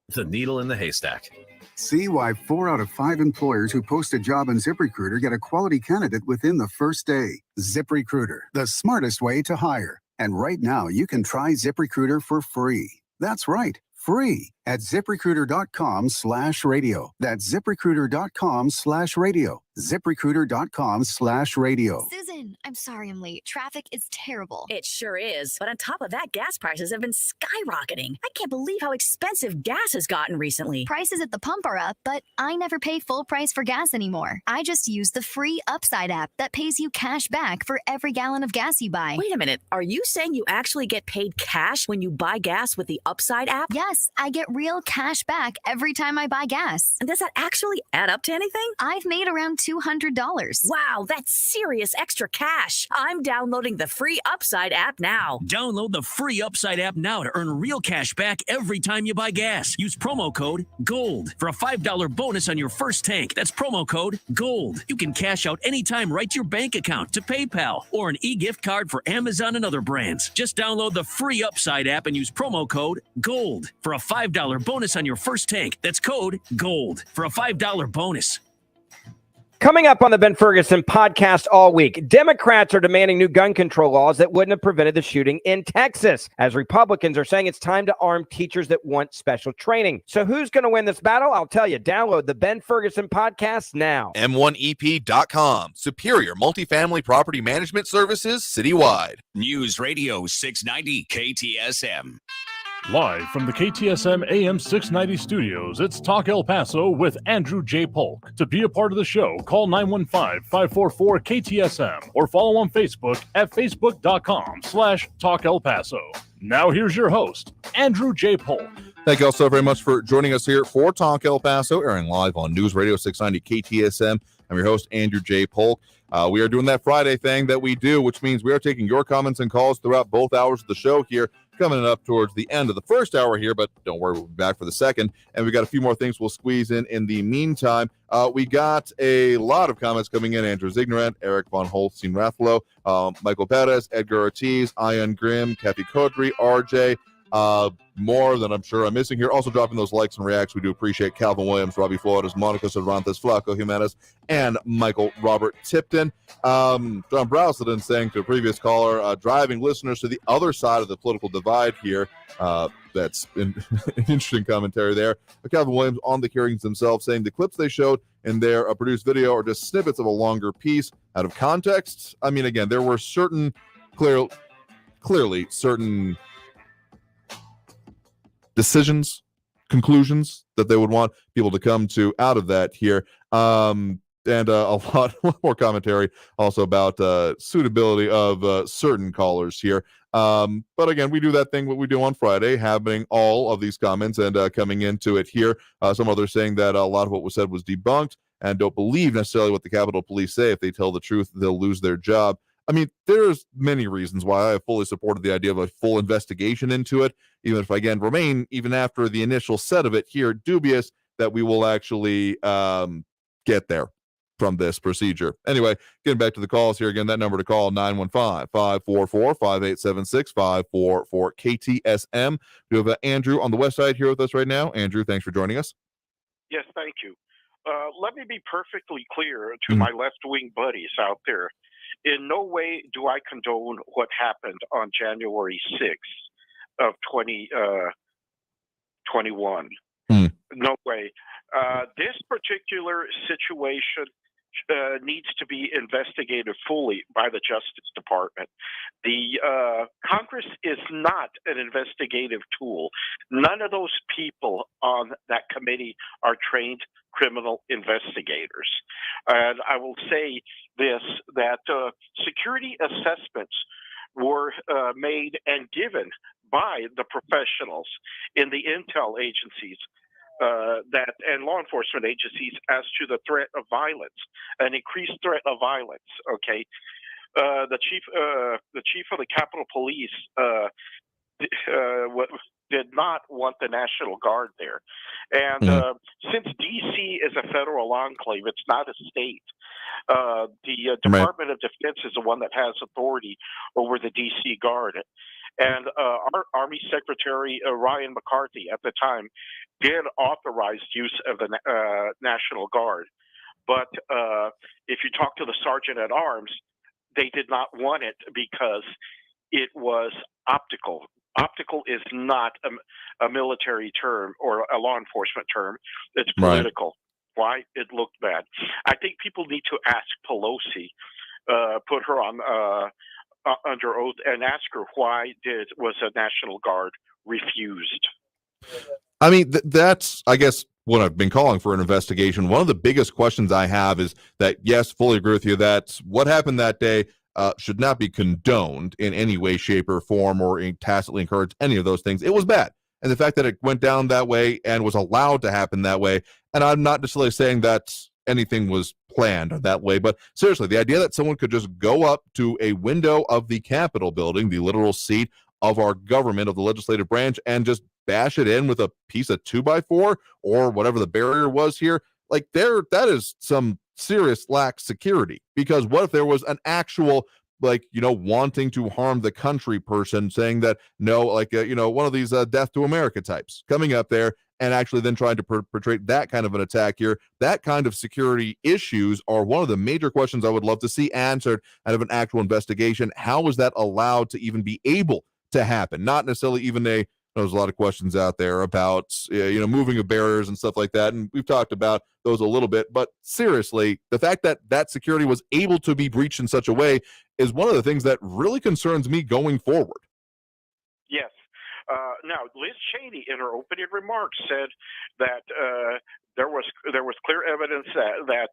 The needle in the haystack. See why 4 out of 5 employers who post a job on ZipRecruiter get a quality candidate within the first day. ZipRecruiter, the smartest way to hire. And right now, you can try ZipRecruiter for free. That's right, free at ZipRecruiter.com/radio. That's ZipRecruiter.com/radio. ZipRecruiter.com/radio. Susan, I'm sorry I'm late. Traffic is terrible. It sure is. But on top of that, gas prices have been skyrocketing. I can't believe how expensive gas has gotten recently. Prices at the pump are up, but I never pay full price for gas anymore. I just use the free Upside app that pays you cash back for every gallon of gas you buy. Wait a minute. Are you saying you actually get paid cash when you buy gas with the Upside app? Yes, I get real cash back every time I buy gas. And does that actually add up to anything? I've made around $200. Wow, that's serious extra cash. I'm downloading the free Upside app now. Download the free Upside app now to earn real cash back every time you buy gas. Use promo code GOLD for a $5 bonus on your first tank. That's promo code GOLD. You can cash out anytime right to your bank account, to PayPal, or an e-gift card for Amazon and other brands. Just download the free Upside app and use promo code GOLD for a $5 bonus on your first tank. That's code GOLD for a $5 bonus. Coming up on the Ben Ferguson podcast all week, Democrats are demanding new gun control laws that wouldn't have prevented the shooting in Texas, as Republicans are saying it's time to arm teachers that want special training. So who's going to win this battle? I'll tell you. Download the Ben Ferguson podcast now. M1EP.com. Superior multifamily property management services citywide. News Radio 690 KTSM. Live from the KTSM AM 690 studios, it's Talk El Paso with Andrew J. Polk. To be a part of the show, call 915-544-KTSM or follow on Facebook at facebook.com/Talk El Paso. Now here's your host, Andrew J. Polk. Thank you all so very much for joining us here for Talk El Paso, airing live on News Radio 690 KTSM. I'm your host, Andrew J. Polk. We are doing that Friday thing that we do, which means we are taking your comments and calls throughout both hours of the show here, coming up towards the end of the first hour here, but don't worry, we'll be back for the second. And we got a few more things we'll squeeze in the meantime. We got a lot of comments coming in. Andrew Zignorant, Eric von Holstein Rathlow, Michael Perez, Edgar Ortiz, Ian Grimm, Kathy Kodry, RJ, more than I'm sure I'm missing here. Also dropping those likes and reacts. We do appreciate Calvin Williams, Robbie Flores, Monica Cervantes, Flaco Jimenez, and Michael Robert Tipton. John Browsledon saying to a previous caller, driving listeners to the other side of the political divide here. That's an interesting commentary there. Calvin Williams on the hearings themselves saying the clips they showed in their produced video are just snippets of a longer piece out of context. I mean, again, there were clearly certain decisions, conclusions that they would want people to come to out of that here. And a lot more commentary also about suitability of certain callers here. But again, we do that thing what we do on Friday, having all of these comments and coming into it here. Some others saying that a lot of what was said was debunked and don't believe necessarily what the Capitol Police say. If they tell the truth, they'll lose their job. I mean, there's many reasons why I have fully supported the idea of a full investigation into it, even if I, again, remain, even after the initial set of it here, dubious that we will actually get there from this procedure. Anyway, getting back to the calls here again, that number to call, 915-544-5876, 544-KTSM. We have Andrew on the west side here with us right now. Andrew, thanks for joining us. Yes, thank you. Let me be perfectly clear to my left-wing buddies out there. In no way do I condone what happened on January 6th of 2021. No way. This particular situation needs to be investigated fully by the Justice Department. The Congress is not an investigative tool. None of those people on that committee are trained criminal investigators. And I will say this, that security assessments were made and given by the professionals in the intel agencies and law enforcement agencies as to the threat of violence, an increased threat of violence. Okay, the chief of the Capitol Police did not want the National Guard there, and since D.C. is a federal enclave, it's not a state. The Department of Defense is the one that has authority over the D.C. Guard. And our Army Secretary Ryan McCarthy at the time did authorize use of the National Guard. But if you talk to the Sergeant at Arms, they did not want it because it was optical. Optical is not a military term or a law enforcement term. It's political. Why? It looked bad. I think people need to ask Pelosi, put her on under oath, and ask her why was a National Guard refused. I mean, that's, I guess, what I've been calling for an investigation. One of the biggest questions I have is that, yes, fully agree with you, that what happened that day should not be condoned in any way, shape, or form, or tacitly encourage any of those things. It was bad. And the fact that it went down that way and was allowed to happen that way, and I'm not necessarily saying that anything was planned that way, but seriously, the idea that someone could just go up to a window of the Capitol building, the literal seat of our government, of the legislative branch, and just bash it in with a piece of 2x4 or whatever the barrier was here, like that is some serious lax security. Because what if there was an actual, like, wanting to harm the country person saying that, no, like, one of these death to America types coming up there and actually then trying to portray that kind of an attack here. That kind of security issues are one of the major questions I would love to see answered out of an actual investigation. How was that allowed to even be able to happen? Not necessarily even there's a lot of questions out there about, moving of barriers and stuff like that. And we've talked about those a little bit, but seriously, the fact that that security was able to be breached in such a way is one of the things that really concerns me going forward. Yes. Now, Liz Cheney, in her opening remarks, said that there was clear evidence that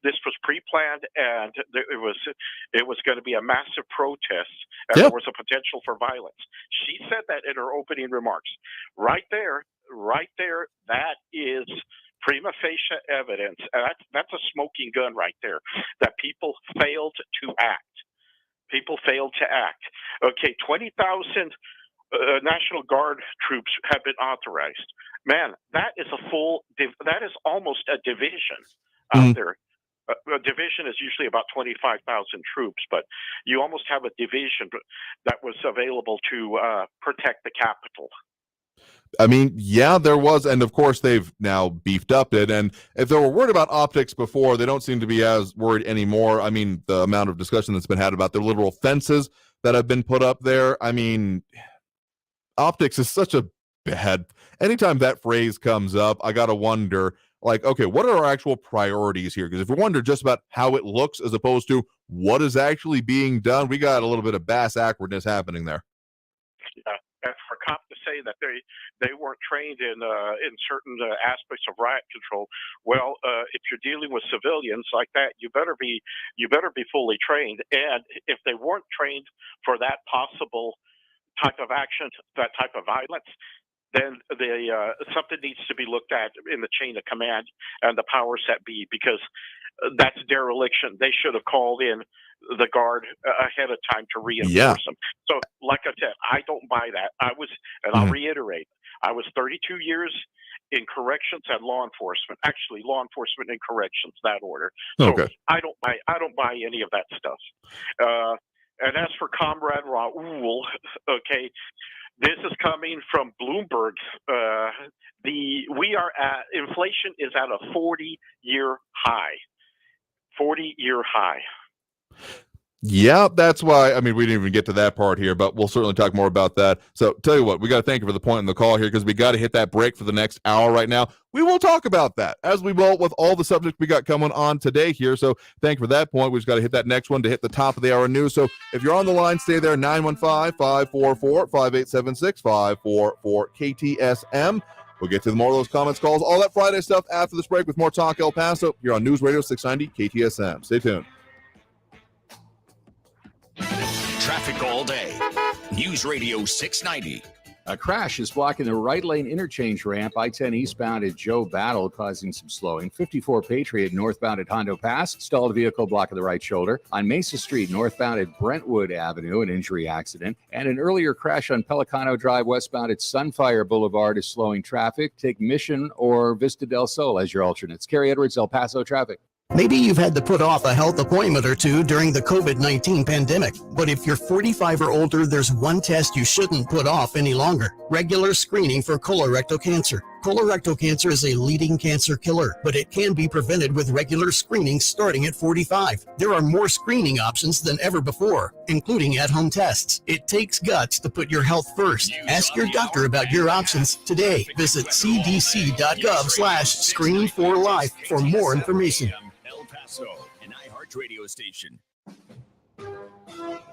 this was pre-planned and it was going to be a massive protest and there was a potential for violence. She said that in her opening remarks. Right there, that is prima facie evidence. That's a smoking gun right there, that people failed to act. Okay, 20,000 National Guard troops have been authorized. Man, that is almost a division out there. A division is usually about 25,000 troops, but you almost have a division that was available to protect the capital. I mean, yeah, there was, and of course they've now beefed up it. And if they were worried about optics before, they don't seem to be as worried anymore. I mean, the amount of discussion that's been had about the literal fences that have been put up there. I mean, optics is such a bad. Anytime that phrase comes up, I gotta wonder, like, okay, what are our actual priorities here? Because if we wonder just about how it looks as opposed to what is actually being done, we got a little bit of bass awkwardness happening there. Yeah. And for cops to say that they weren't trained in certain aspects of riot control, well, if you're dealing with civilians like that, you better be fully trained. And if they weren't trained for that possible type of action, that type of violence, then something needs to be looked at in the chain of command and the powers that be, because that's dereliction. They should have called in the guard ahead of time to reinforce them. So, like I said, I don't buy that. I'll reiterate, I was 32 years in corrections and law enforcement. Actually, law enforcement and corrections, that order. So I don't buy any of that stuff. And as for Comrade Raul, okay, this is coming from Bloomberg. Inflation is at a 40-year high. 40-year high. Yeah, that's why. I mean, we didn't even get to that part here, but we'll certainly talk more about that. So, tell you what, we got to thank you for the point in the call here, because we got to hit that break for the next hour right now. We will talk about that as we will with all the subjects we got coming on today here. So, thank you for that point. We just got to hit that next one to hit the top of the hour news. So, if you're on the line, stay there. 915-544-5876, 544 KTSM. We'll get to more of those comments, calls, all that Friday stuff after this break with more Talk El Paso here on News Radio 690 KTSM. Stay tuned. Traffic all day. News Radio 690. A crash is blocking the right lane interchange ramp, I-10 eastbound at Joe Battle, causing some slowing. 54 Patriot northbound at Hondo Pass, stalled vehicle blocking the right shoulder. On Mesa Street northbound at Brentwood Avenue, an injury accident. And an earlier crash on Pelicano Drive westbound at Sunfire Boulevard is slowing traffic. Take Mission or Vista del Sol as your alternates. Kerry Edwards, El Paso traffic. Maybe you've had to put off a health appointment or two during the COVID-19 pandemic. But if you're 45 or older, there's one test you shouldn't put off any longer. Regular screening for colorectal cancer. Colorectal cancer is a leading cancer killer, but it can be prevented with regular screening starting at 45. There are more screening options than ever before, including at-home tests. It takes guts to put your health first. Ask your doctor about your options today. Visit cdc.gov/screen4life for more information. El Paso, an iHeart radio station.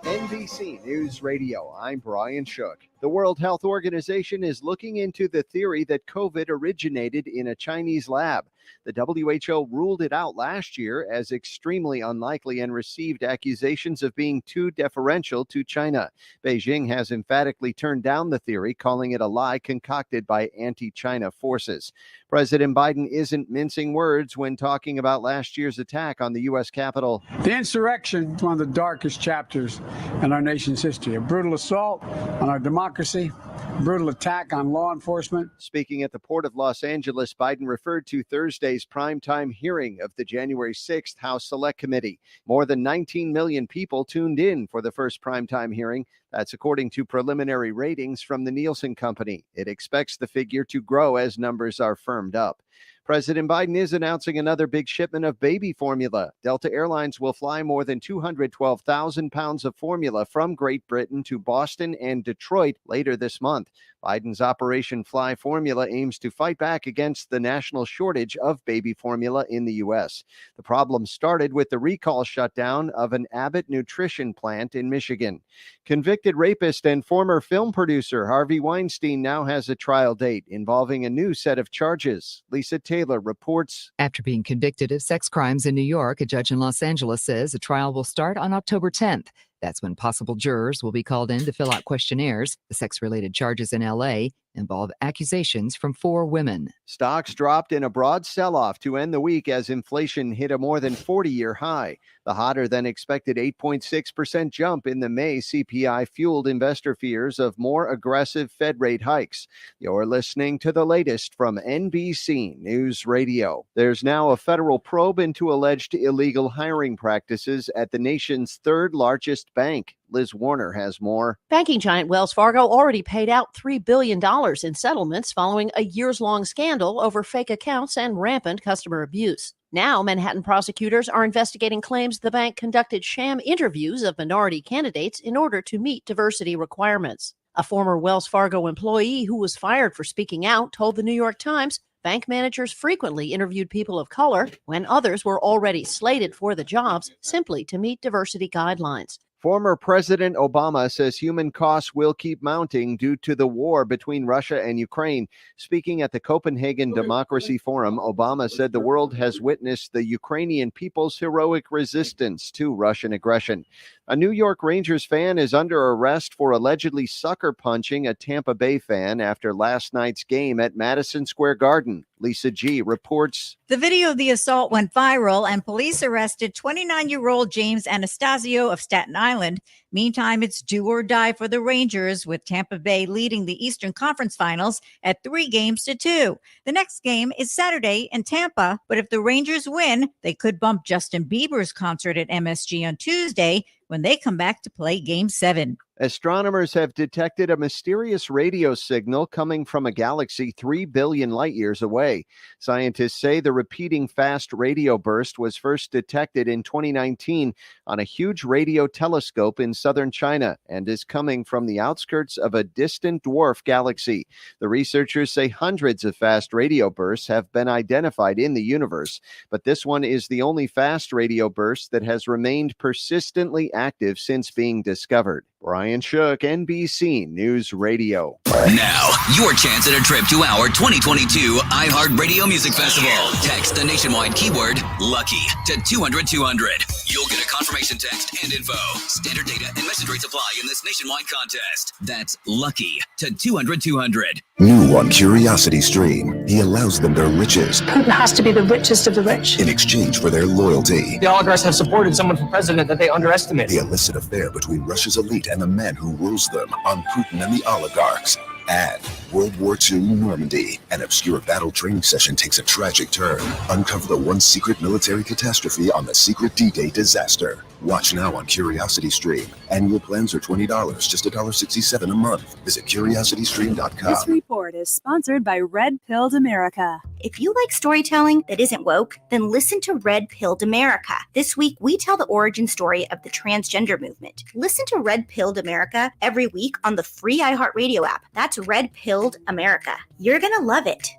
NBC News Radio, I'm Brian Shook. The World Health Organization is looking into the theory that COVID originated in a Chinese lab. The WHO ruled it out last year as extremely unlikely and received accusations of being too deferential to China. Beijing has emphatically turned down the theory, calling it a lie concocted by anti-China forces. President Biden isn't mincing words when talking about last year's attack on the U.S. Capitol. The insurrection is one of the darkest chapters in our nation's history, a brutal assault on our democracy democracy, brutal attack on law enforcement. Speaking at the Port of Los Angeles, Biden referred to Thursday's primetime hearing of the January 6th House Select Committee. More than 19 million people tuned in for the first primetime hearing. That's according to preliminary ratings from the Nielsen Company. It expects the figure to grow as numbers are firmed up. President Biden is announcing another big shipment of baby formula. Delta Airlines will fly more than 212,000 pounds of formula from Great Britain to Boston and Detroit later this month. Biden's Operation Fly Formula aims to fight back against the national shortage of baby formula in the U.S. The problem started with the recall shutdown of an Abbott nutrition plant in Michigan. Convicted rapist and former film producer Harvey Weinstein now has a trial date involving a new set of charges. Lisa Taylor reports. After being convicted of sex crimes in New York, a judge in Los Angeles says a trial will start on October 10th. That's when possible jurors will be called in to fill out questionnaires. The sex-related charges in L.A. involve accusations from 4 women. Stocks dropped in a broad sell-off to end the week as inflation hit a more than 40-year high. The hotter-than-expected 8.6% jump in the May CPI fueled investor fears of more aggressive Fed rate hikes. You're listening to the latest from NBC News Radio. There's now a federal probe into alleged illegal hiring practices at the nation's third-largest bank. Liz Warner has more. Banking giant Wells Fargo already paid out $3 billion in settlements following a years-long scandal over fake accounts and rampant customer abuse. Now, Manhattan prosecutors are investigating claims the bank conducted sham interviews of minority candidates in order to meet diversity requirements. A former Wells Fargo employee who was fired for speaking out told the New York Times bank managers frequently interviewed people of color when others were already slated for the jobs simply to meet diversity guidelines. Former President Obama says human costs will keep mounting due to the war between Russia and Ukraine. Speaking at the Copenhagen Democracy Forum, Obama said the world has witnessed the Ukrainian people's heroic resistance to Russian aggression. A New York Rangers fan is under arrest for allegedly sucker punching a Tampa Bay fan after last night's game at Madison Square Garden. Lisa G. reports. The video of the assault went viral and police arrested 29-year-old James Anastasio of Staten Island. Meantime, it's do or die for the Rangers, with Tampa Bay leading the Eastern Conference Finals at 3-2. The next game is Saturday in Tampa, but if the Rangers win, they could bump Justin Bieber's concert at MSG on Tuesday when they come back to play Game 7. Astronomers have detected a mysterious radio signal coming from a galaxy 3 billion light years away. Scientists say the repeating fast radio burst was first detected in 2019 on a huge radio telescope in southern China and is coming from the outskirts of a distant dwarf galaxy. The researchers say hundreds of fast radio bursts have been identified in the universe, but this one is the only fast radio burst that has remained persistently active since being discovered. Brian Shook, NBC News Radio. Now, your chance at a trip to our 2022 iHeartRadio Music Festival. Text the nationwide keyword LUCKY to 200-200. You'll get a confirmation text and info. Standard data and message rates apply in this nationwide contest. That's LUCKY to 200-200. New on Curiosity Stream, he allows them their riches Putin has to be the richest of the rich. in exchange for their loyalty. The oligarchs have supported someone for president that they underestimate. The illicit affair between Russia's elite and the man who rules them on Putin and the oligarchs. And World War II Normandy, an obscure battle training session takes a tragic turn. Uncover the one secret military catastrophe on the secret D-Day disaster. Watch now on Curiosity Stream. Annual plans are $20, just $1.67 a month. Visit curiositystream.com. This report is sponsored by Red Pilled America. If you like storytelling that isn't woke, then listen to Red Pilled America. This week, we tell the origin story of the transgender movement. Listen to Red Pilled America every week on the free iHeartRadio app. That's Red Pilled America. You're going to love it.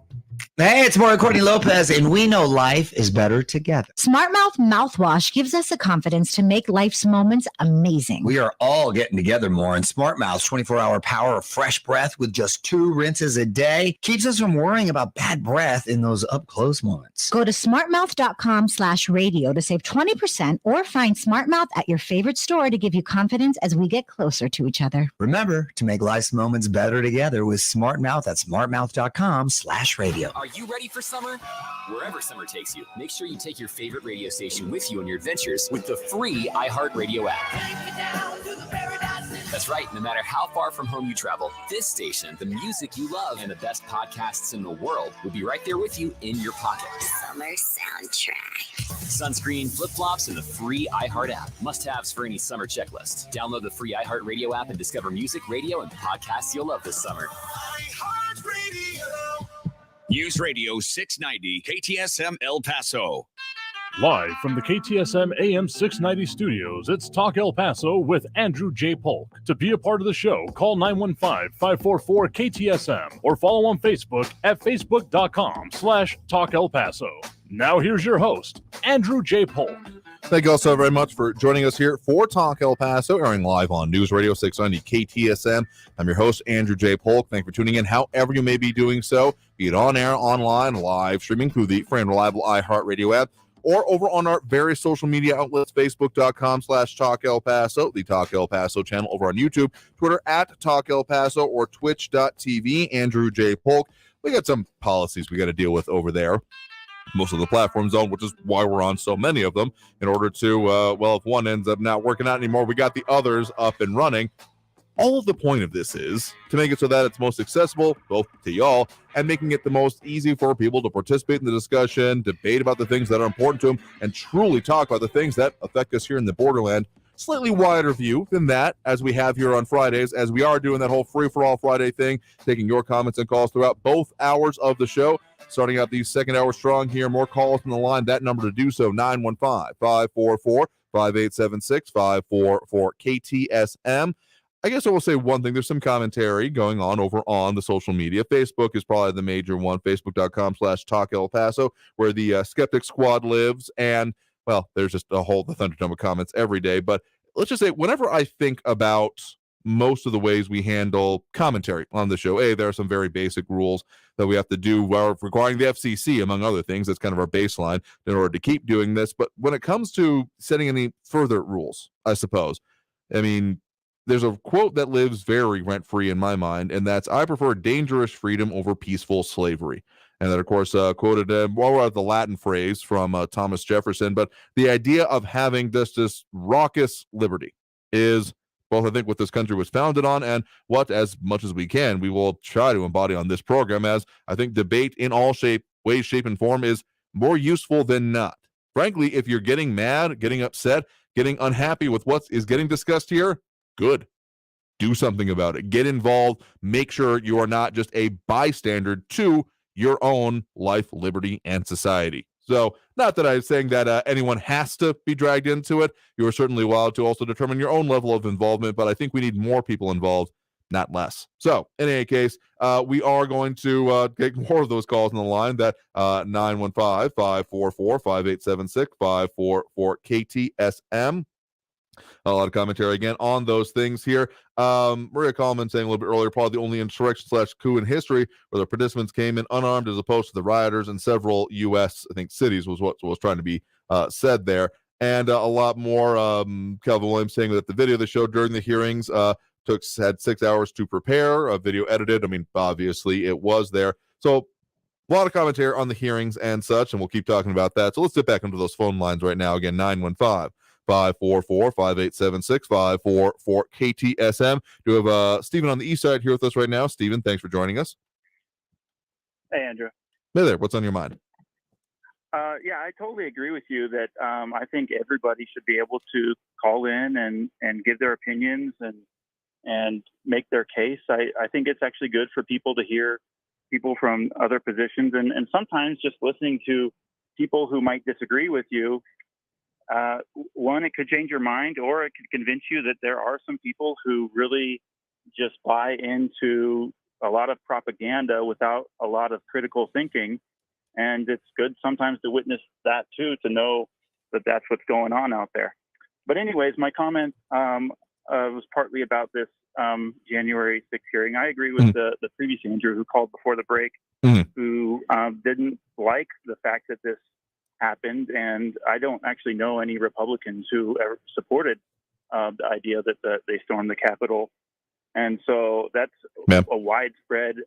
Hey, it's Maura Courtney Lopez, and we know life is better together. Smart Mouth mouthwash gives us the confidence to make life's moments amazing. We are all getting together more, and Smart Mouth's 24-hour power of fresh breath with just 2 rinses a day keeps us from worrying about bad breath in those up-close moments. Go to smartmouth.com/radio to save 20% or find Smart Mouth at your favorite store to give you confidence as we get closer to each other. Remember to make life's moments better together with Smart Mouth at smartmouth.com/radio. Are you ready for summer? Wherever summer takes you, make sure you take your favorite radio station with you on your adventures with the free iHeartRadio app. That's right. No matter how far from home you travel, this station, the music you love, and the best podcasts in the world will be right there with you in your pocket. Summer soundtrack. Sunscreen, flip-flops, and the free iHeart app. Must-haves for any summer checklist. Download the free iHeart Radio app and discover music, radio, and podcasts you'll love this summer. News Radio 690 KTSM El Paso. Live from the KTSM AM 690 studios, it's Talk El Paso with Andrew J. Polk. To be a part of the show, call 915-544-KTSM or follow on Facebook at facebook.com/Talk El Paso. Now here's your host, Andrew J. Polk. Thank you all so very much for joining us here for Talk El Paso, airing live on News Radio 690 KTSM. I'm your host, Andrew J. Polk. Thank you for tuning in, however you may be doing so, be it on air, online, live, streaming through the free and reliable iHeartRadio app, or over on our various social media outlets, facebook.com/Talk El Paso, the Talk El Paso channel over on YouTube, Twitter at Talk El Paso, or twitch.tv, Andrew J. Polk. We got some policies we got to deal with over there. Most of the platforms on, which is why we're on so many of them, in order to, if one ends up not working out anymore, we got the others up and running. All of the point of this is to make it so that it's most accessible, both to y'all, and making it the most easy for people to participate in the discussion, debate about the things that are important to them, and truly talk about the things that affect us here in the borderland. Slightly wider view than that, as we have here on Fridays, as we are doing that whole free-for-all Friday thing, taking your comments and calls throughout both hours of the show. Starting out the second hour strong here, more calls on the line. That number to do so, 915-544-5876, 544-KTSM. I guess I will say one thing. There's some commentary going on over on the social media. Facebook is probably the major one, facebook.com/Talk El Paso, where the Skeptic Squad lives. And, well, there's just the thunderdome of comments every day. But let's just say, whenever I think about most of the ways we handle commentary on the show, there are some very basic rules that we have to do while requiring the FCC, among other things. That's kind of our baseline in order to keep doing this. But when it comes to setting any further rules, I suppose, I mean, there's a quote that lives very rent-free in my mind, and that's, I prefer dangerous freedom over peaceful slavery. And that, of course, quoted, we're at the Latin phrase from Thomas Jefferson, but the idea of having this raucous liberty is both, I think, what this country was founded on, and what, as much as we can, we will try to embody on this program, as I think debate in all ways, shape, and form is more useful than not. Frankly, if you're getting mad, getting upset, getting unhappy with what is getting discussed here, good. Do something about it. Get involved. Make sure you are not just a bystander to your own life, liberty, and society. So, not that I'm saying that anyone has to be dragged into it. You are certainly allowed to also determine your own level of involvement, but I think we need more people involved, not less. So, in any case, we are going to get more of those calls on the line. That 915-544-5876, 544-KTSM. A lot of commentary again on those things here. Maria Coleman saying a little bit earlier, probably the only insurrection/coup in history where the participants came in unarmed as opposed to the rioters in several U.S. I think cities was what was trying to be said there. And a lot more. Calvin Williams saying that the video they showed during the hearings had 6 hours to prepare, a video edited. I mean, obviously it was there. So a lot of commentary on the hearings and such, and we'll keep talking about that. So let's get back into those phone lines right now. Again, 915-544-5876, 544-KTSM. Do we have Stephen on the east side here with us right now? Stephen, thanks for joining us. Hey, Andrew. Hey there. What's on your mind? Yeah, I totally agree with you that I think everybody should be able to call in and give their opinions and make their case. I think it's actually good for people to hear people from other positions, and sometimes just listening to people who might disagree with you. One, it could change your mind, or it could convince you that there are some people who really just buy into a lot of propaganda without a lot of critical thinking. And it's good sometimes to witness that too, to know that that's what's going on out there. But anyways, my comment was partly about this January 6th hearing. I agree with the previous Andrew who called before the break, who didn't like the fact that this happened. And I don't actually know any Republicans who ever supported the idea that they stormed the Capitol. And so that's a widespread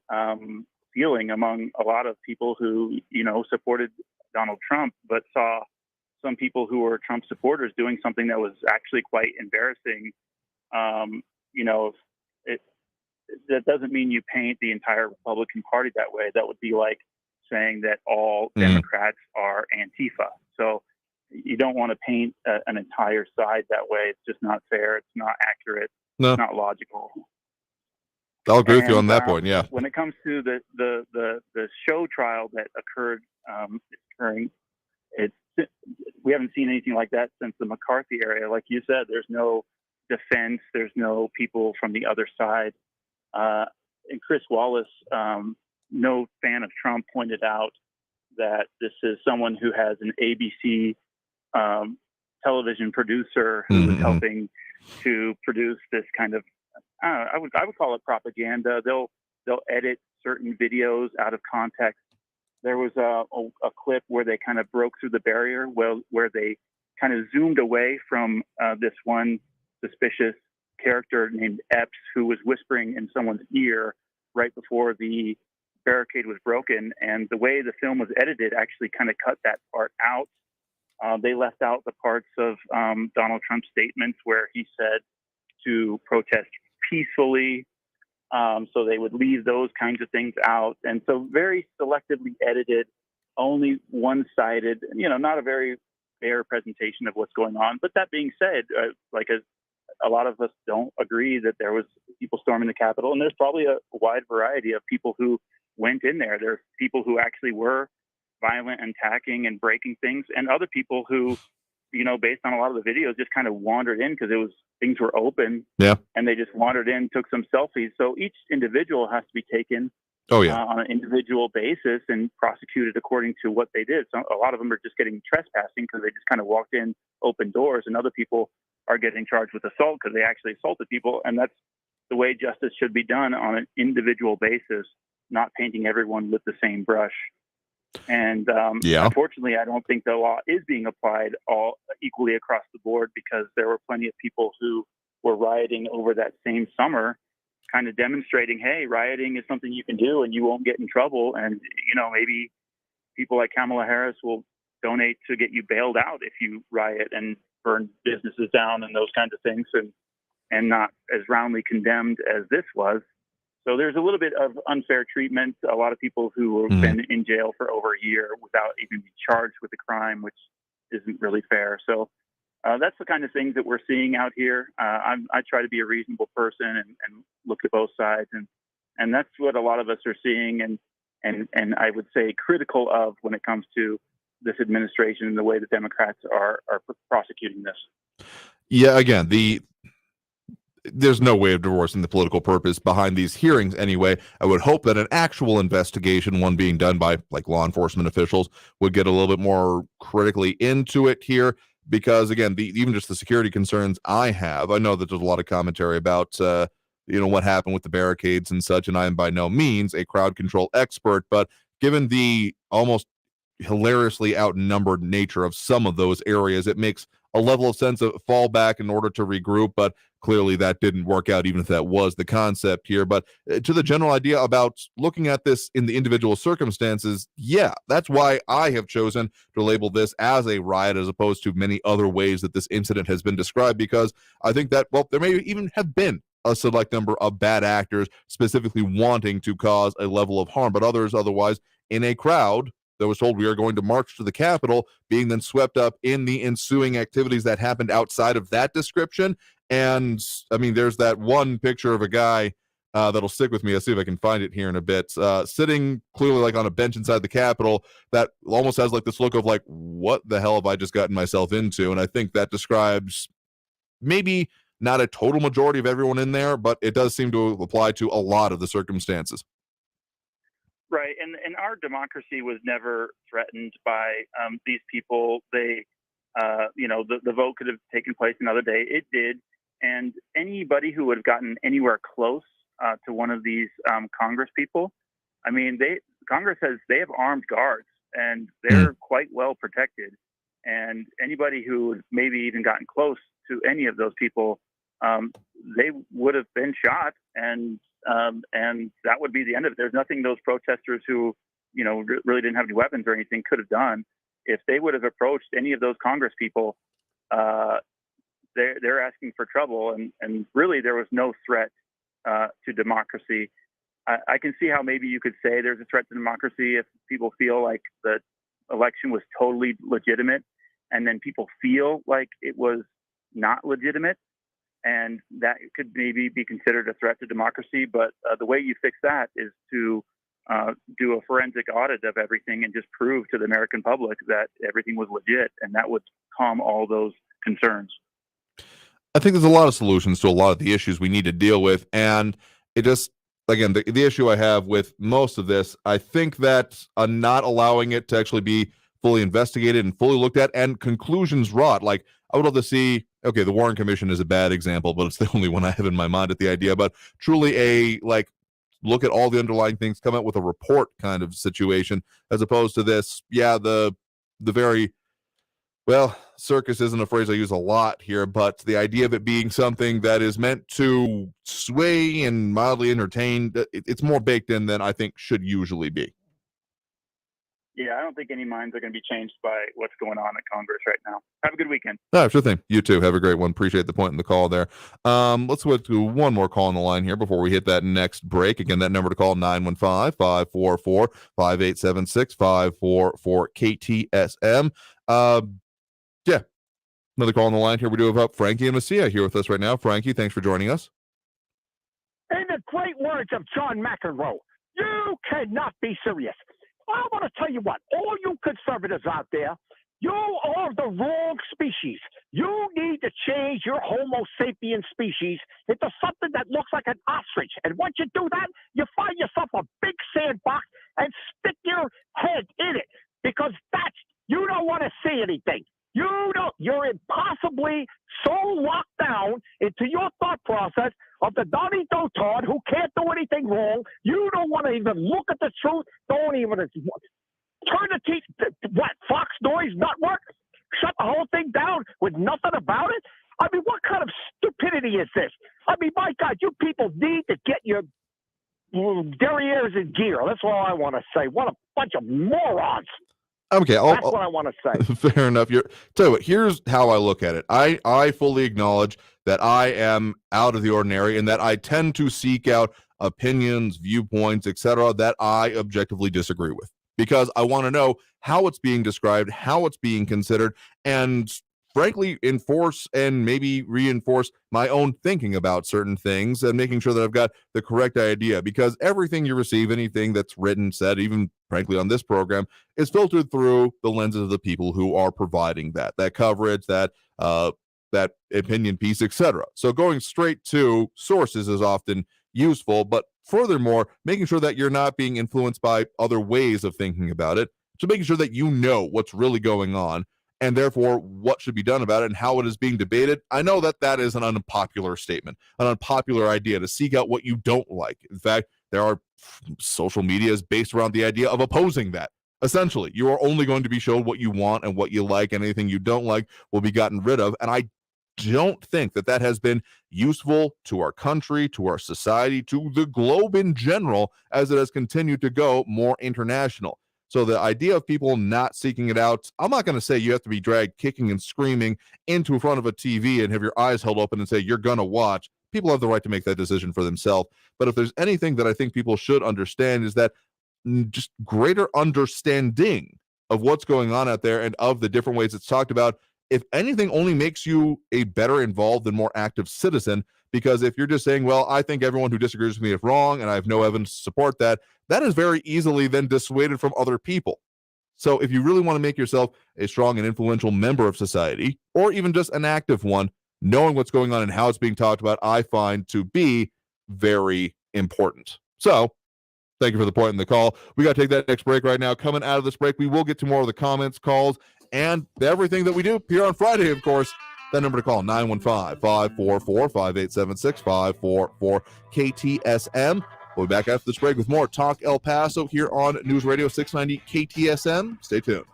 feeling among a lot of people who, supported Donald Trump, but saw some people who were Trump supporters doing something that was actually quite embarrassing that doesn't mean you paint the entire Republican Party that way. That would be like saying that all Democrats are Antifa. So you don't want to paint an entire side that way. It's just not fair. It's not accurate. No. It's not logical. I'll agree with you on that point. Yeah. When it comes to the show trial that occurred, occurring, we haven't seen anything like that since the McCarthy era. Like you said, there's no defense. There's no people from the other side. And Chris Wallace, no fan of Trump, pointed out that this is someone who has an ABC television producer who is helping to produce this kind of, I would call it propaganda. They'll edit certain videos out of context. There was a clip where they kind of broke through the barrier, where they kind of zoomed away from this one suspicious character named Epps, who was whispering in someone's ear right before the barricade was broken. And the way the film was edited actually kind of cut that part out. They left out the parts of Donald Trump's statements where he said to protest peacefully. So they would leave those kinds of things out. And so very selectively edited, only one-sided, not a very fair presentation of what's going on. But that being said, a lot of us don't agree that there was people storming the Capitol, and there's probably a wide variety of people who went in there. There's people who actually were violent and attacking and breaking things, and other people who, based on a lot of the videos, just kind of wandered in because things were open. Yeah. And they just wandered in, took some selfies. So each individual has to be taken on an individual basis and prosecuted according to what they did. So a lot of them are just getting trespassing because they just kind of walked in, open doors, and other people are getting charged with assault because they actually assaulted people. And that's the way justice should be done, on an individual basis, not painting everyone with the same brush. And unfortunately, I don't think the law is being applied all equally across the board, because there were plenty of people who were rioting over that same summer, kind of demonstrating, hey, rioting is something you can do and you won't get in trouble. And, maybe people like Kamala Harris will donate to get you bailed out if you riot and burn businesses down and those kinds of things, and not as roundly condemned as this was. So there's a little bit of unfair treatment. A lot of people who have been in jail for over a year without even being charged with a crime, which isn't really fair. So that's the kind of things that we're seeing out here. I try to be a reasonable person and look at both sides, and that's what a lot of us are seeing, and I would say critical of when it comes to this administration and the way the Democrats are prosecuting this. Yeah, again, there's no way of divorcing the political purpose behind these hearings anyway. I would hope that an actual investigation, one being done by law enforcement officials, would get a little bit more critically into it here, because again, even just the security concerns I have, I know that there's a lot of commentary about what happened with the barricades and such, and I am by no means a crowd control expert, but given the almost hilariously outnumbered nature of some of those areas, it makes a level of sense of fallback in order to regroup, but clearly that didn't work out, even if that was the concept here. But to the general idea about looking at this in the individual circumstances, yeah, that's why I have chosen to label this as a riot as opposed to many other ways that this incident has been described, because I think that, there may even have been a select number of bad actors specifically wanting to cause a level of harm, but others otherwise in a crowd that was told we are going to march to the Capitol, being then swept up in the ensuing activities that happened outside of that description. And I mean, there's that one picture of a guy that'll stick with me. I'll see if I can find it here in a bit, sitting clearly on a bench inside the Capitol that almost has this look of what the hell have I just gotten myself into? And I think that describes maybe not a total majority of everyone in there, but it does seem to apply to a lot of the circumstances. Right, and our democracy was never threatened by these people. They, the vote could have taken place another day. It did, and anybody who would have gotten anywhere close to one of these Congress people, I mean, Congress they have armed guards, and they're quite well protected. And anybody who maybe even gotten close to any of those people, they would have been shot, and that would be the end of it. There's nothing those protesters who, really didn't have any weapons or anything could have done. If they would have approached any of those Congress people, they're asking for trouble, and really there was no threat to democracy. I can see how maybe you could say there's a threat to democracy if people feel like the election was totally legitimate, and then people feel like it was not legitimate, and that could maybe be considered a threat to democracy. But the way you fix that is to do a forensic audit of everything and just prove to the American public that everything was legit, and that would calm all those concerns. I think there's a lot of solutions to a lot of the issues we need to deal with, and it just, again, the issue I have with most of this, I think that not allowing it to actually be fully investigated and fully looked at and conclusions wrought. Like, I would love to see, okay, the Warren Commission is a bad example, but it's the only one I have in my mind at the idea, but truly a, like, look at all the underlying things, come out with a report kind of situation, as opposed to this, the very, well, circus isn't a phrase I use a lot here, but the idea of it being something that is meant to sway and mildly entertain, it's more baked in than I think should usually be. Yeah, I don't think any minds are going to be changed by what's going on at Congress right now. Have a good weekend. Sure thing. You too. Have a great one. Appreciate the point in the call there. Let's go to one more call on the line here before we hit that next break. Again, that number to call, 915-544-5876, 544-KTSM. Another call on the line here. We do have Frankie and Messia here with us right now. Frankie, thanks for joining us. In the great words of John McEnroe, you cannot be serious. I want to tell you what, all you conservatives out there, you are the wrong species. You need to change your Homo sapien species into something that looks like an ostrich. And once you do that, you find yourself a big sandbox and stick your head in it, because you don't want to see anything. You're impossibly so locked down into your thought process of the Donnie Dotard who can't do anything wrong. You don't want to even look at the truth. Don't even turn the teeth. What, Fox Noise Network? Shut the whole thing down with nothing about it? I mean, what kind of stupidity is this? I mean, my God, you people need to get your derrieres in gear. That's all I want to say. What a bunch of morons. Okay, that's what I want to say. Fair enough. Tell you what, here's how I look at it. I fully acknowledge that I am out of the ordinary and that I tend to seek out opinions, viewpoints, etc., that I objectively disagree with, because I want to know how it's being described, how it's being considered, and frankly enforce and maybe reinforce my own thinking about certain things and making sure that I've got the correct idea, because everything you receive, anything that's written, said, even frankly on this program, is filtered through the lenses of the people who are providing that coverage, that opinion piece, etc. So going straight to sources is often useful, but furthermore, making sure that you're not being influenced by other ways of thinking about it, so making sure that you know what's really going on, and therefore what should be done about it and how it is being debated. I know that is an unpopular statement, an unpopular idea to seek out what you don't like. In fact, there are social medias based around the idea of opposing that. Essentially, you are only going to be shown what you want and what you like, and anything you don't like will be gotten rid of. And I don't think that has been useful to our country, to our society, to the globe in general, as it has continued to go more international. So the idea of people not seeking it out, I'm not going to say you have to be dragged kicking and screaming into front of a TV and have your eyes held open and say you're going to watch. People have the right to make that decision for themselves. But if there's anything that I think people should understand, is that just greater understanding of what's going on out there and of the different ways it's talked about, if anything, only makes you a better involved and more active citizen. Because if you're just saying, well, I think everyone who disagrees with me is wrong and I have no evidence to support that, that is very easily then dissuaded from other people. So if you really want to make yourself a strong and influential member of society, or even just an active one, knowing what's going on and how it's being talked about, I find to be very important. So thank you for the point in the call. We got to take that next break right now. Coming out of this break, we will get to more of the comments, calls, and everything that we do here on Friday, of course. That number to call, 915-544-5876, 544-KTSM. We'll be back after this break with more Talk El Paso here on News Radio 690 KTSM. Stay tuned.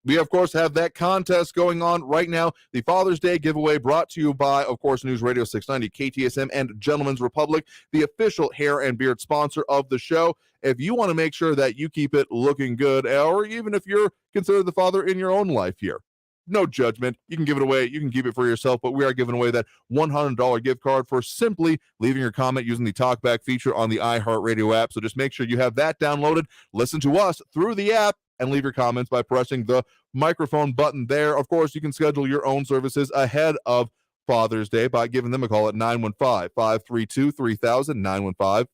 We, of course, have that contest going on right now. The Father's Day giveaway brought to you by, of course, News Radio 690, KTSM, and Gentleman's Republic, the official hair and beard sponsor of the show. If you want to make sure that you keep it looking good, or even if you're considered the father in your own life here, no judgment. You can give it away. You can keep it for yourself, but we are giving away that $100 gift card for simply leaving your comment using the talkback feature on the iHeartRadio app. So just make sure you have that downloaded. Listen to us through the app and leave your comments by pressing the microphone button there. Of course, you can schedule your own services ahead of Father's Day by giving them a call at 915-532-3000,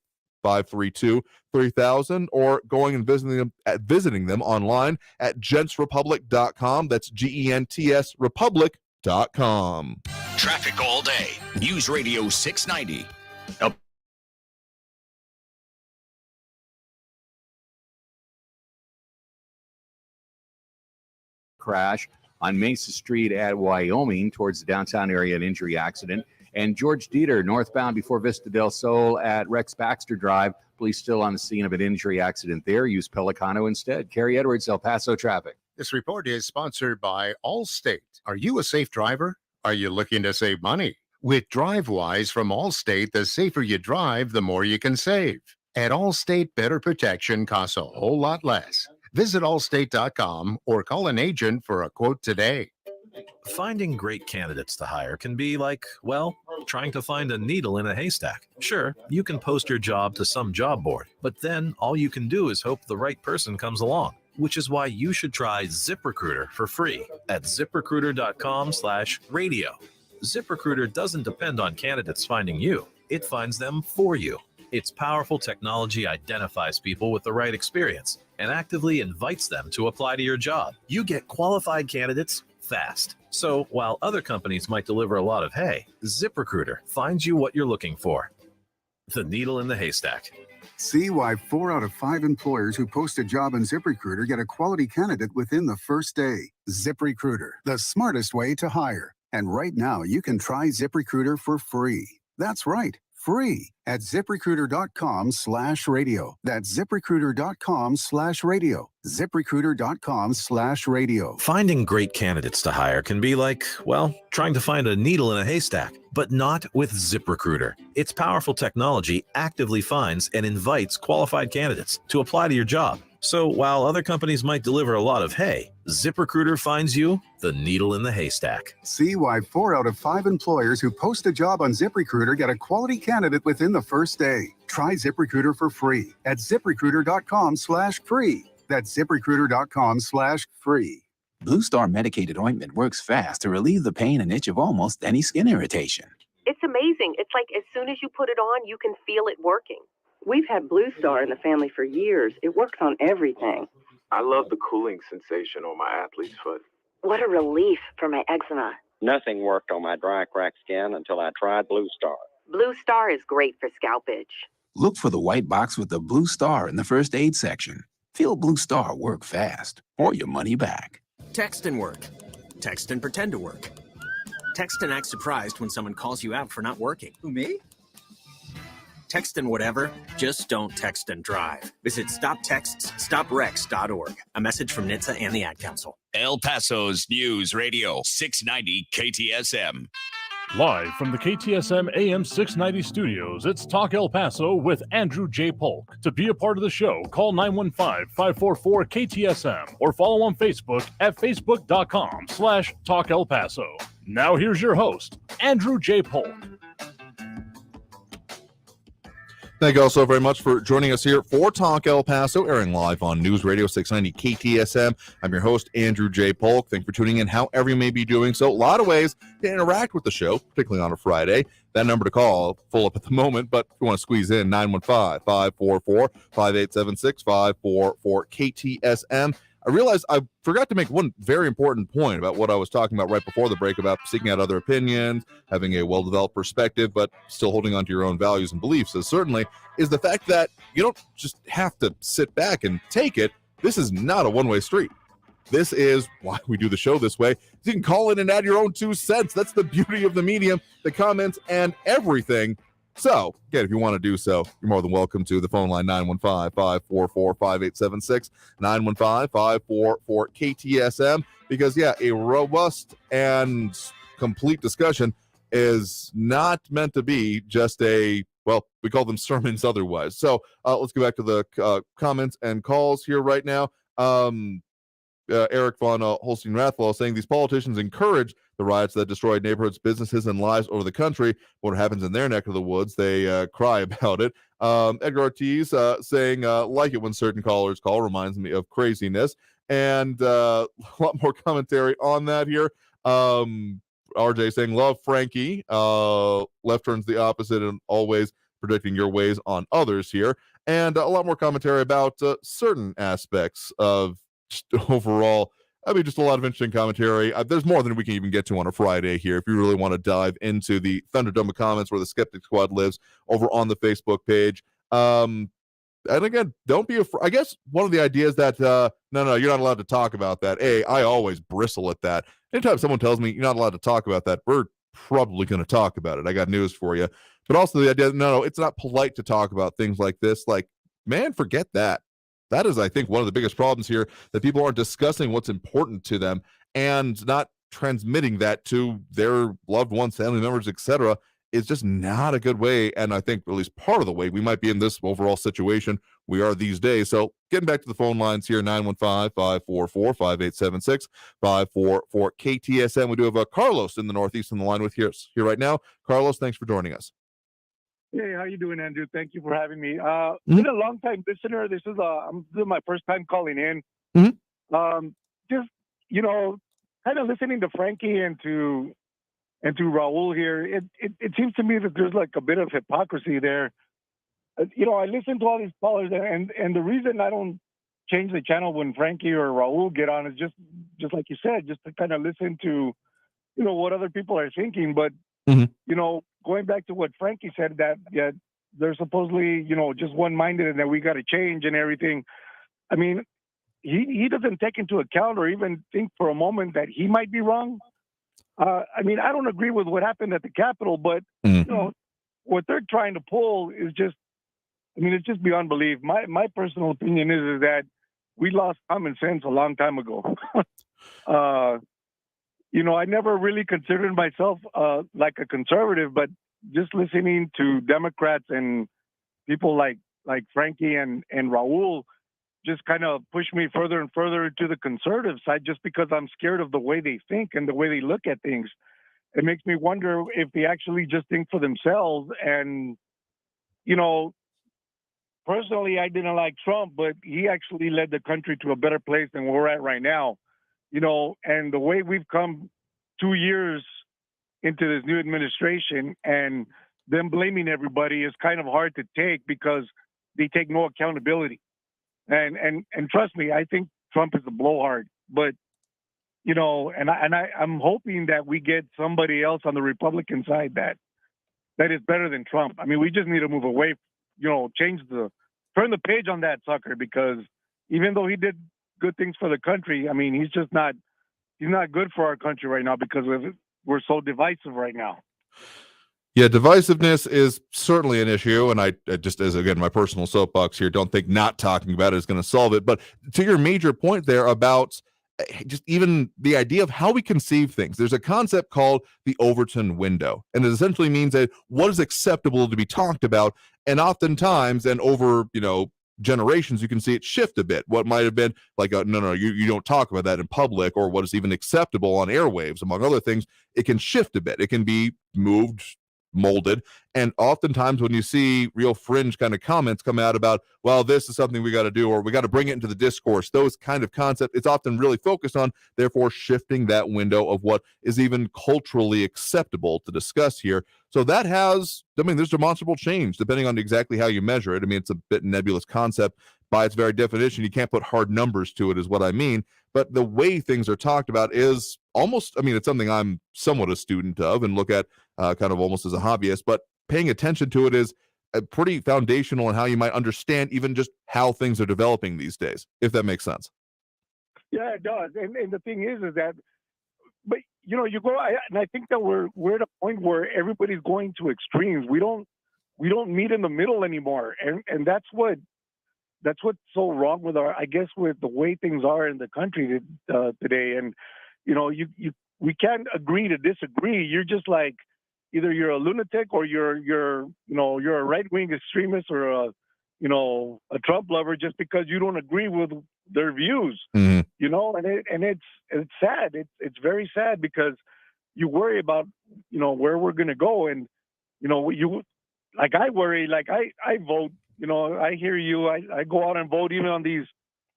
915-532-3000, or going and visiting them online at gentsrepublic.com. That's GENTS Republic.com. Traffic all day. News Radio 690. Crash on Mesa Street at Wyoming towards the downtown area, an injury accident. And George Dieter northbound before Vista del Sol at Rex Baxter Drive. Police still on the scene of an injury accident there. Use Pelicano instead. Kerry Edwards, El Paso traffic. This report is sponsored by Allstate. Are you a safe driver? Are you looking to save money? With DriveWise from Allstate, the safer you drive, the more you can save. At Allstate, better protection costs a whole lot less. Visit allstate.com or call an agent for a quote today. Finding great candidates to hire can be like, well, trying to find a needle in a haystack. Sure, you can post your job to some job board, but then all you can do is hope the right person comes along, which is why you should try ZipRecruiter for free at ZipRecruiter.com/radio. ZipRecruiter doesn't depend on candidates finding you. It finds them for you. Its powerful technology identifies people with the right experience and actively invites them to apply to your job. You get qualified candidates fast. So while other companies might deliver a lot of hay, ZipRecruiter finds you what you're looking for. The needle in the haystack. See why 4 out of 5 employers who post a job on ZipRecruiter get a quality candidate within the first day. ZipRecruiter, the smartest way to hire. And right now, you can try ZipRecruiter for free. That's right, free at ZipRecruiter.com/radio. That's ZipRecruiter.com/radio. ZipRecruiter.com/radio. Finding great candidates to hire can be like, well, trying to find a needle in a haystack, but not with ZipRecruiter. Its powerful technology actively finds and invites qualified candidates to apply to your job. So while other companies might deliver a lot of hay, ZipRecruiter finds you the needle in the haystack. See why 4 out of 5 employers who post a job on ZipRecruiter get a quality candidate within the first day. Try ZipRecruiter for free at ZipRecruiter.com/free. That's ZipRecruiter.com/free. Blue Star medicated ointment works fast to relieve the pain and itch of almost any skin irritation. It's amazing. It's like as soon as you put it on, you can feel it working. We've had Blue Star in the family for years. It works on everything. I love the cooling sensation on my athlete's foot. What a relief for my eczema. Nothing worked on my dry, cracked skin until I tried Blue Star. Blue Star is great for scalp itch. Look for the white box with the Blue Star in the first aid section. Feel Blue Star work fast or your money back. Text and work. Text and pretend to work. Text and act surprised when someone calls you out for not working. Who, me? Text and whatever, just don't text and drive. Visit StopTextsStopWrecks.org. A message from NHTSA and the Ad Council. El Paso's News Radio 690 KTSM. Live from the KTSM AM 690 studios, it's Talk El Paso with Andrew J. Polk. To be a part of the show, call 915-544-KTSM or follow on Facebook at facebook.com/Talk El Paso. Now here's your host, Andrew J. Polk. Thank you all so very much for joining us here for Talk El Paso, airing live on News Radio 690 KTSM. I'm your host, Andrew J. Polk. Thank you for tuning in, however you may be doing so. A lot of ways to interact with the show, particularly on a Friday. That number to call, full up at the moment, but if you want to squeeze in, 915-544-5876, 544-KTSM. I realized I forgot to make one very important point about what I was talking about right before the break about seeking out other opinions, having a well-developed perspective, but still holding on to your own values and beliefs. So certainly is the fact that you don't just have to sit back and take it. This is not a one-way street. This is why we do the show this way. You can call in and add your own 2 cents. That's the beauty of the medium, the comments, and everything. So, again, if you want to do so, you're more than welcome to. The phone line, 915-544-5876, 915-544-KTSM, because, yeah, a robust and complete discussion is not meant to be just a, well, we call them sermons otherwise. So let's go back to the comments and calls here right now. Eric von Holstein-Rathwell saying these politicians encourage the riots that destroyed neighborhoods, businesses, and lives over the country. What happens in their neck of the woods, they cry about it. Edgar Ortiz saying, like it when certain callers call, reminds me of craziness. And a lot more commentary on that here. RJ saying, love Frankie. Left turns the opposite and always predicting your ways on others here. And a lot more commentary about certain aspects of just overall, I mean, just a lot of interesting commentary. There's more than we can even get to on a Friday here. If you really want to dive into the Thunderdome comments where the Skeptic Squad lives over on the Facebook page. And again, don't be afraid. I guess one of the ideas that, no, you're not allowed to talk about that. I always bristle at that. Anytime someone tells me you're not allowed to talk about that, we're probably going to talk about it. I got news for you. But also the idea that, no, it's not polite to talk about things like this. Like, man, forget that. That is, I think, one of the biggest problems here, that people aren't discussing what's important to them and not transmitting that to their loved ones, family members, etc. is just not a good way. And I think at least part of the way we might be in this overall situation we are these days. So getting back to the phone lines here, 915-544-5876, 544-KTSM. We do have Carlos in the Northeast on the line with here right now. Carlos, thanks for joining us. Hey, how you doing, Andrew? Thank you for having me. Been a long time listener. This is I'm doing my first time calling in. Just kind of listening to Frankie and to Raul here. It seems to me that there's like a bit of hypocrisy there. I listen to all these callers, and the reason I don't change the channel when Frankie or Raul get on is just like you said, just to kind of listen to what other people are thinking. But going back to what Frankie said, that they're supposedly, just one-minded and that we got to change and everything. I mean, he doesn't take into account or even think for a moment that he might be wrong. I mean, I don't agree with what happened at the Capitol, but what they're trying to pull is just, I mean, it's just beyond belief. My personal opinion is that we lost common sense a long time ago. I never really considered myself like a conservative, but just listening to Democrats and people like Frankie and Raul just kind of pushed me further and further to the conservative side, just because I'm scared of the way they think and the way they look at things. It makes me wonder if they actually just think for themselves. And, personally, I didn't like Trump, but he actually led the country to a better place than where we're at right now. And the way we've come 2 years into this new administration and them blaming everybody is kind of hard to take, because they take no accountability. And trust me, I think Trump is a blowhard, but I'm hoping that we get somebody else on the Republican side that is better than Trump. I mean, we just need to move away, turn the page on that sucker, because even though he did good things for the country, I mean, he's not good for our country right now, because we're so divisive right now. Yeah, divisiveness is certainly an issue, and I just, as again, my personal soapbox here, don't think not talking about it is going to solve it. But to your major point there about just even the idea of how we conceive things, there's a concept called the Overton window, and it essentially means that what is acceptable to be talked about, and oftentimes, and over generations, you can see it shift a bit. What might have been like, no, you don't talk about that in public, or what is even acceptable on airwaves, among other things, it can shift a bit. It can be moved, molded, and oftentimes when you see real fringe kind of comments come out about, well, this is something we got to do, or we got to bring it into the discourse, those kind of concepts, it's often really focused on, therefore shifting that window of what is even culturally acceptable to discuss here. So that has, there's demonstrable change depending on exactly how you measure it. I mean, it's a bit nebulous concept by its very definition. You can't put hard numbers to it, is what I mean. But the way things are talked about is almost, it's something I'm somewhat a student of and look at kind of almost as a hobbyist, but paying attention to it is pretty foundational in how you might understand even just how things are developing these days, if that makes sense. Yeah, it does. And the thing is that, but you go, and I think that we're at a point where everybody's going to extremes. We don't we don't meet in the middle anymore, and that's what's so wrong with with the way things are in the country today. And we can't agree to disagree. You're just like, either you're a lunatic or you're a right-wing extremist or a Trump lover just because you don't agree with their views. Mhm. And it's sad. It's very sad because you worry about where we're going to go, and I worry, like I vote. I hear you. I go out and vote even on these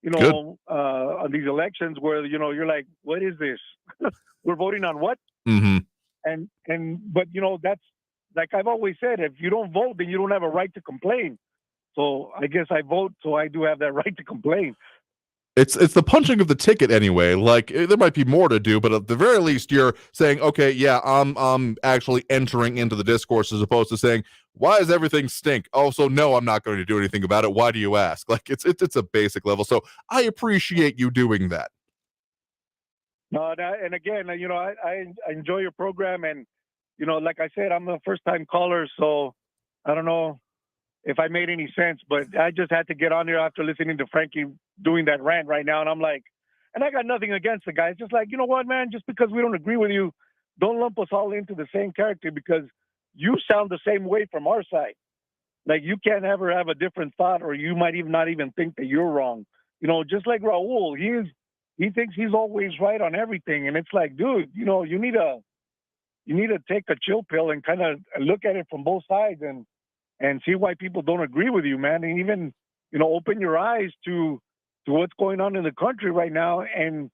on these elections where you're like, what is this? We're voting on what? Mm-hmm. But that's, like I've always said, if you don't vote, then you don't have a right to complain. So I guess I vote, so I do have that right to complain. It's the punching of the ticket anyway. Like, there might be more to do, but at the very least, you're saying, okay, yeah, I'm actually entering into the discourse, as opposed to saying, why does everything stink? Oh, so no, I'm not going to do anything about it. Why do you ask? Like, it's a basic level. So I appreciate you doing that. No, and again, I enjoy your program, and like I said, I'm a first time caller, so I don't know if I made any sense, but I just had to get on here after listening to Frankie doing that rant right now. And I'm like, and I got nothing against the guy. It's just like, you know what, man, just because we don't agree with you, don't lump us all into the same character, because you sound the same way from our side. Like, you can't ever have a different thought, or you might even not even think that you're wrong. Just like Raul, he thinks he's always right on everything. And it's like, dude, you need to take a chill pill and kind of look at it from both sides and see why people don't agree with you, man. And even, open your eyes to what's going on in the country right now and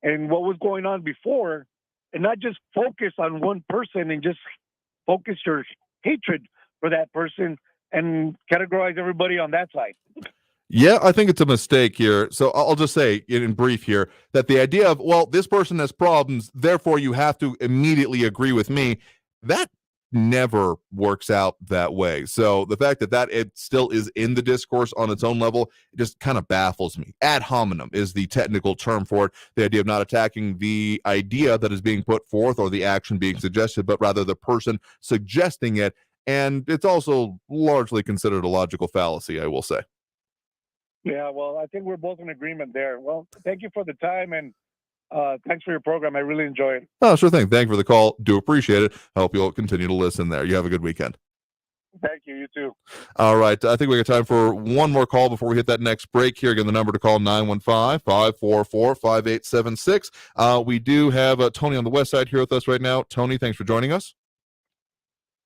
what was going on before, and not just focus on one person and just focus your hatred for that person and categorize everybody on that side. Yeah, I think it's a mistake here. So I'll just say in brief here that the idea of, well, this person has problems, therefore you have to immediately agree with me, that never works out that way. So the fact that it still is in the discourse on its own level, it just kind of baffles me. Ad hominem is the technical term for it. The idea of not attacking the idea that is being put forth or the action being suggested, but rather the person suggesting it. And it's also largely considered a logical fallacy, I will say. Yeah, well, I think we're both in agreement there. Well, thank you for the time, and thanks for your program. I really enjoy it. Oh, sure thing. Thank you for the call. Do appreciate it. Hope you'll continue to listen there. You have a good weekend. Thank you. You too. All right. I think we got time for one more call before we hit that next break here. Again, the number to call, 915-544-5876. We do have Tony on the west side here with us right now. Tony, thanks for joining us.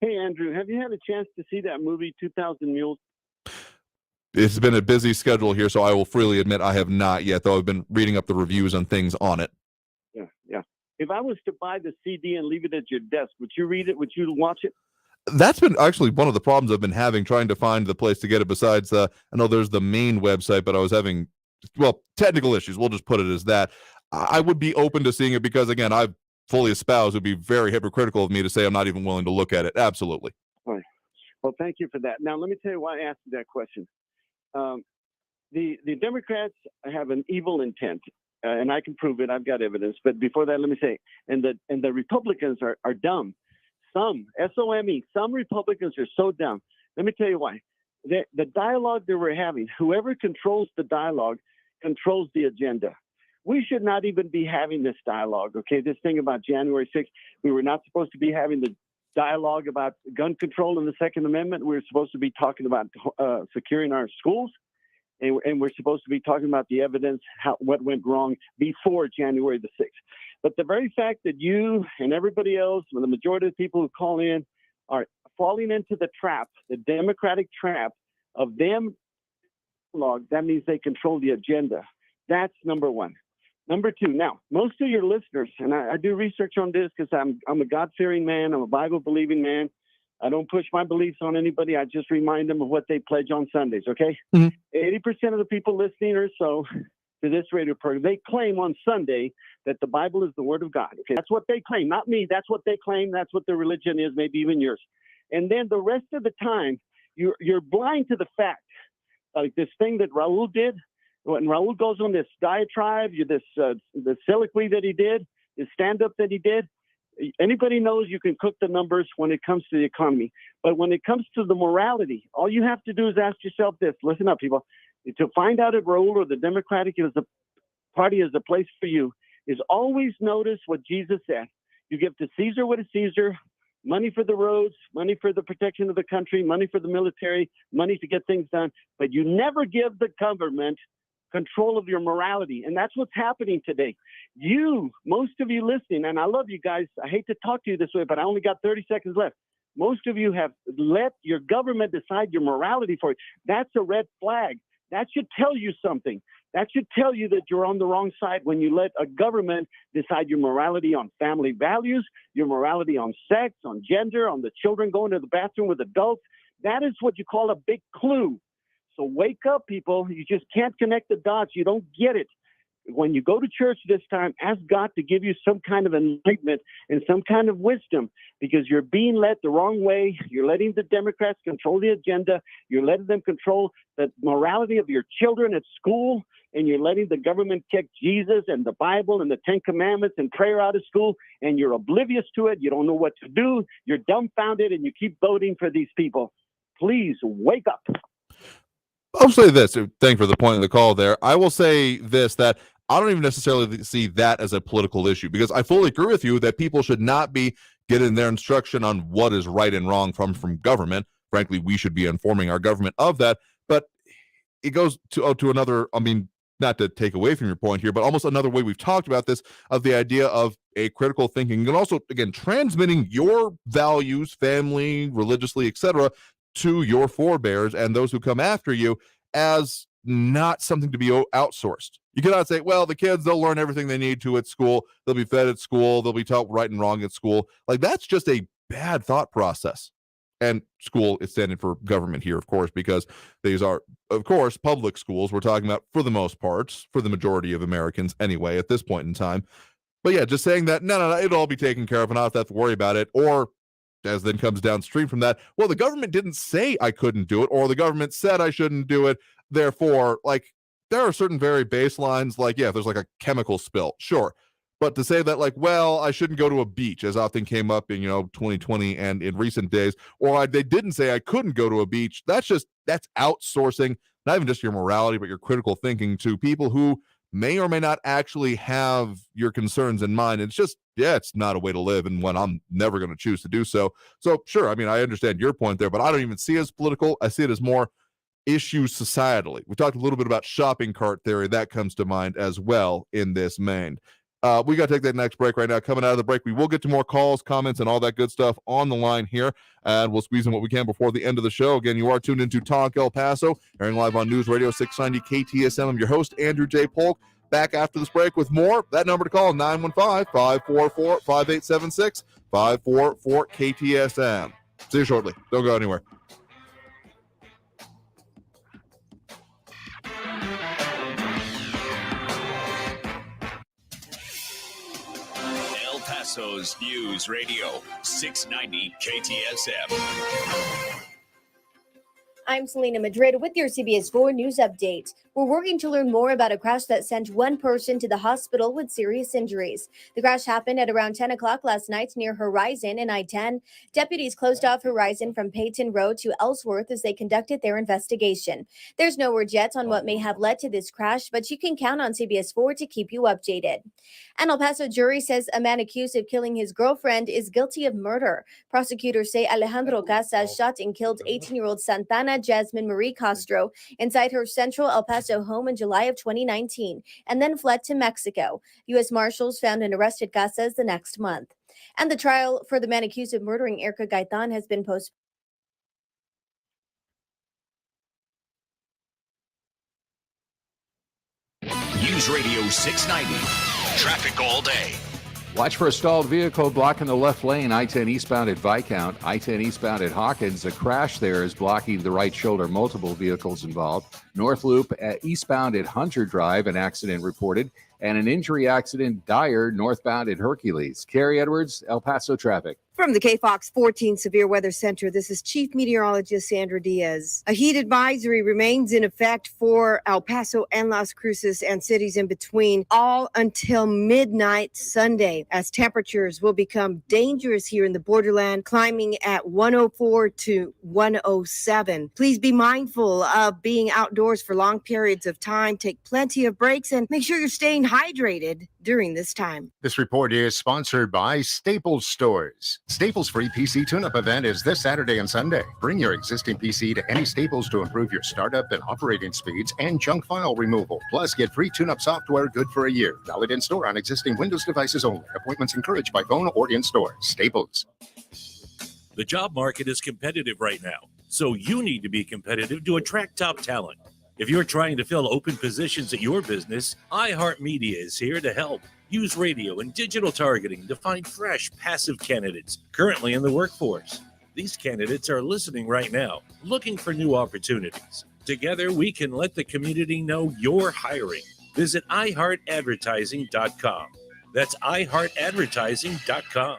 Hey, Andrew, have you had a chance to see that movie, 2,000 Mules? It's been a busy schedule here, so I will freely admit I have not yet, though I've been reading up the reviews on things on it. Yeah. If I was to buy the CD and leave it at your desk, would you read it? Would you watch it? That's been actually one of the problems I've been having, trying to find the place to get it. Besides, I know there's the main website, but I was having, technical issues. We'll just put it as that. I would be open to seeing it because, again, I've fully espoused. It would be very hypocritical of me to say I'm not even willing to look at it. Absolutely. All right. Well, thank you for that. Now, let me tell you why I asked you that question. The Democrats have an evil intent, and I can prove it. I've got evidence. But before that, let me say, and the Republicans are dumb. Some, S-O-M-E, some Republicans are so dumb. Let me tell you why. The dialogue that we're having, whoever controls the dialogue controls the agenda. We should not even be having this dialogue, okay? This thing about January 6th, we were not supposed to be having the dialogue about gun control in the Second Amendment. We're supposed to be talking about securing our schools, and we're supposed to be talking about the evidence, what went wrong before January the 6th. But the very fact that you and everybody else, the majority of the people who call in, are falling into the trap, the Democratic trap of them, that means they control the agenda. That's number one. Number two, now, most of your listeners, and I do research on this because I'm a God-fearing man, I'm a Bible-believing man. I don't push my beliefs on anybody. I just remind them of what they pledge on Sundays, okay? Mm-hmm. 80% of the people listening or so to this radio program, they claim on Sunday that the Bible is the Word of God. Okay, that's what they claim, not me. That's what they claim. That's what their religion is, maybe even yours. And then the rest of the time, you're blind to the fact, like this thing that Raul did. When Raul goes on this diatribe, the soliloquy that he did, his stand-up that he did, Anybody knows you can cook the numbers when it comes to the economy. But when it comes to the morality, all you have to do is ask yourself this. Listen up, people. To find out if Raul or the Democratic Party is the place for you is always notice what Jesus said. You give to Caesar what is Caesar, money for the roads, money for the protection of the country, money for the military, money to get things done. But you never give the government control of your morality. And that's what's happening today. Most of you listening, and I love you guys. I hate to talk to you this way, but I only got 30 seconds left. Most of you have let your government decide your morality for you. That's a red flag. That should tell you something. That should tell you that you're on the wrong side when you let a government decide your morality on family values, your morality on sex, on gender, on the children going to the bathroom with adults. That is what you call a big clue. So wake up, people. You just can't connect the dots. You don't get it. When you go to church this time, ask God to give you some kind of enlightenment and some kind of wisdom, because you're being led the wrong way. You're letting the Democrats control the agenda. You're letting them control the morality of your children at school, and you're letting the government kick Jesus and the Bible and the Ten Commandments and prayer out of school, and you're oblivious to it. You don't know what to do. You're dumbfounded, and you keep voting for these people. Please wake up. I'll say this. Thank you for the point of the call there. I will say this, that I don't even necessarily see that as a political issue, because I fully agree with you that people should not be getting their instruction on what is right and wrong from government. Frankly, we should be informing our government of that. But it goes to another, I mean, not to take away from your point here, but almost another way we've talked about this, of the idea of a critical thinking, and also, again, transmitting your values, family, religiously, etc., to your forebears and those who come after you as not something to be outsourced. You cannot say, well, the kids, they'll learn everything they need to at school. They'll be fed at school. They'll be taught right and wrong at school. Like, that's just a bad thought process. And school is standing for government here, of course, because these are, of course, public schools. We're talking about, for the most part, for the majority of Americans anyway, at this point in time. But yeah, just saying that, no, it'll all be taken care of and I don't have to worry about it. Or, as then comes downstream from that, well, the government didn't say I couldn't do it, or the government said I shouldn't do it. Therefore, like, there are certain very baselines, like, yeah, if there's like a chemical spill, sure. But to say that, like, well, I shouldn't go to a beach, as often came up in, 2020 and in recent days, or they didn't say I couldn't go to a beach, that's outsourcing, not even just your morality, but your critical thinking to people who may or may not actually have your concerns in mind. It's just, yeah, it's not a way to live, and one I'm never going to choose to do so. So, sure, I mean, I understand your point there, but I don't even see it as political. I see it as more issues societally. We talked a little bit about shopping cart theory. That comes to mind as well in this main. We got to take that next break right now. Coming out of the break, we will get to more calls, comments, and all that good stuff on the line here, and we'll squeeze in what we can before the end of the show. Again, you are tuned into Talk El Paso, airing live on News Radio 690 KTSM. I'm your host, Andrew J. Polk. Back after this break with more. That number to call, 915-544-5876, 544-KTSM. See you shortly. Don't go anywhere. El Paso's News Radio 690 KTSM. I'm Selena Madrid with your CBS 4 News Update. We're working to learn more about a crash that sent one person to the hospital with serious injuries. The crash happened at around 10 o'clock last night near Horizon and I-10. Deputies closed off Horizon from Peyton Road to Ellsworth as they conducted their investigation. There's no word yet on what may have led to this crash, but you can count on CBS 4 to keep you updated. An El Paso jury says a man accused of killing his girlfriend is guilty of murder. Prosecutors say Alejandro Casas shot and killed 18-year-old Santana Jasmine Marie Castro inside her central El Paso home in July of 2019 and then fled to Mexico. U.S. Marshals found and arrested Casas the next month. And the trial for the man accused of murdering Erica Gaitan has been postponed. News Radio 690. Traffic all day. Watch for a stalled vehicle blocking the left lane, I-10 eastbound at Viscount, I-10 eastbound at Hawkins. A crash there is blocking the right shoulder, multiple vehicles involved. North Loop eastbound at Hunter Drive, an accident reported, and an injury accident Dyer northbound at Hercules. Carrie Edwards, El Paso traffic. From the KFOX 14 Severe Weather Center, this is Chief Meteorologist Sandra Diaz. A heat advisory remains in effect for El Paso and Las Cruces and cities in between all until midnight Sunday, as temperatures will become dangerous here in the borderland, climbing at 104 to 107. Please be mindful of being outdoors for long periods of time. Take plenty of breaks and make sure you're staying hydrated during this time. This report is sponsored by Staples Stores. Staples' free PC tune-up event is this Saturday and Sunday. Bring your existing PC to any Staples to improve your startup and operating speeds and junk file removal. Plus, get free tune-up software good for a year. Valid in-store on existing Windows devices only. Appointments encouraged by phone or in-store. Staples. The job market is competitive right now, so you need to be competitive to attract top talent. If you're trying to fill open positions at your business, iHeartMedia is here to help. Use radio and digital targeting to find fresh, passive candidates currently in the workforce. These candidates are listening right now, looking for new opportunities. Together, we can let the community know you're hiring. Visit iHeartAdvertising.com. That's iHeartAdvertising.com.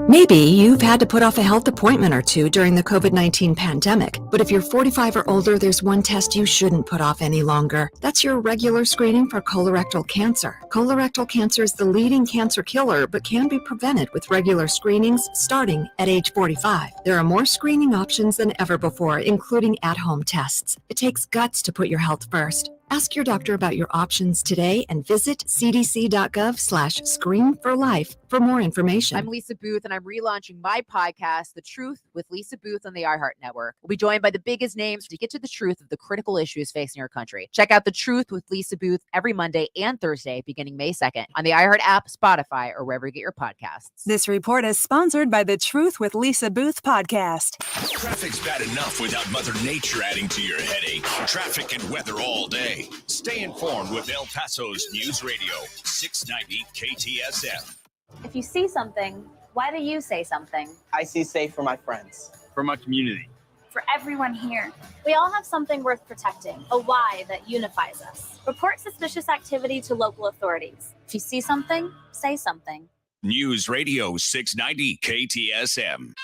Maybe you've had to put off a health appointment or two during the COVID-19 pandemic, but if you're 45 or older, there's one test you shouldn't put off any longer. That's your regular screening for colorectal cancer. Colorectal cancer is the leading cancer killer, but can be prevented with regular screenings starting at age 45. There are more screening options than ever before, including at-home tests. It takes guts to put your health first. Ask your doctor about your options today and visit cdc.gov/screenforlife for more information. I'm Lisa Booth, and I'm relaunching my podcast, The Truth with Lisa Booth on the iHeart Network. We'll be joined by the biggest names to get to the truth of the critical issues facing our country. Check out The Truth with Lisa Booth every Monday and Thursday beginning May 2nd on the iHeart app, Spotify, or wherever you get your podcasts. This report is sponsored by the Truth with Lisa Booth podcast. Traffic's bad enough without Mother Nature adding to your headache. Traffic and weather all day. Stay informed with El Paso's News Radio, 690 KTSM. If you see something, why do you say something? I see safe for my friends. For my community. For everyone here. We all have something worth protecting, a why that unifies us. Report suspicious activity to local authorities. If you see something, say something. News Radio 690 KTSM.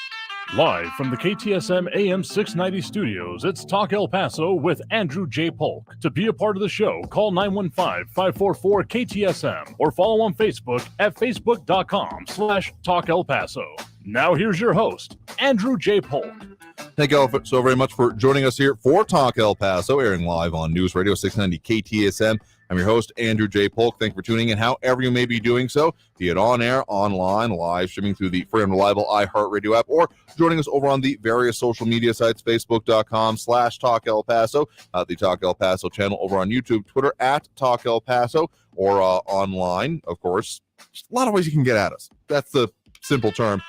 Live from the KTSM AM 690 studios, it's Talk El Paso with Andrew J. Polk. To be a part of the show, call 915-544-KTSM or follow on Facebook at facebook.com/Talk El Paso. Now here's your host, Andrew J. Polk. Thank you all so very much for joining us here for Talk El Paso, airing live on News Radio 690 KTSM. I'm your host, Andrew J. Polk. Thank you for tuning in, however you may be doing so, be it on air, online, live streaming through the free and reliable iHeartRadio app, or joining us over on the various social media sites, facebook.com/Talk El Paso, the Talk El Paso channel over on YouTube, Twitter at Talk El Paso, or online, of course. Just a lot of ways you can get at us. That's the simple term.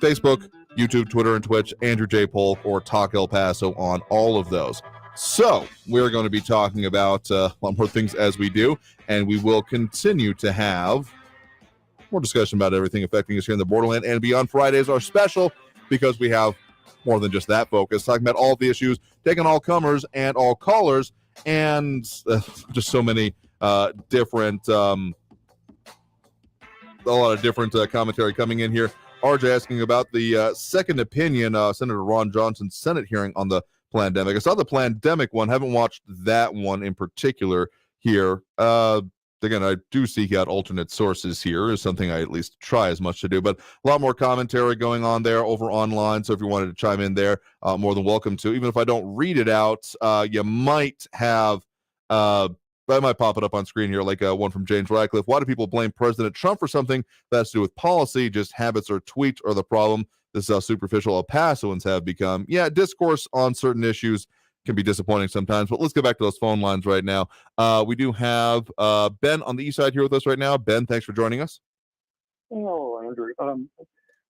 Facebook, YouTube, Twitter, and Twitch, Andrew J. Polk, or Talk El Paso on all of those. So we're going to be talking about a lot more things as we do, and we will continue to have more discussion about everything affecting us here in the borderland and beyond. Fridays are special because we have more than just that focus, talking about all the issues, taking all comers and all callers, and just so many different, a lot of different commentary coming in here. RJ asking about the second opinion, Senator Ron Johnson's Senate hearing on the pandemic. I saw the pandemic one, haven't watched that one in particular here. Again, I do seek out alternate sources here, is something I at least try as much to do, but a lot more commentary going on there over online. So if you wanted to chime in there, more than welcome to. Even if I don't read it out, you might have, I might pop it up on screen here, like one from James Radcliffe. Why do people blame President Trump for something that has to do with policy? Just habits or tweets are the problem. This is how superficial El Pasoans have become. Yeah, discourse on certain issues can be disappointing sometimes, but let's get back to those phone lines right now. We do have Ben on the east side here with us right now. Ben, thanks for joining us. Oh, Andrew.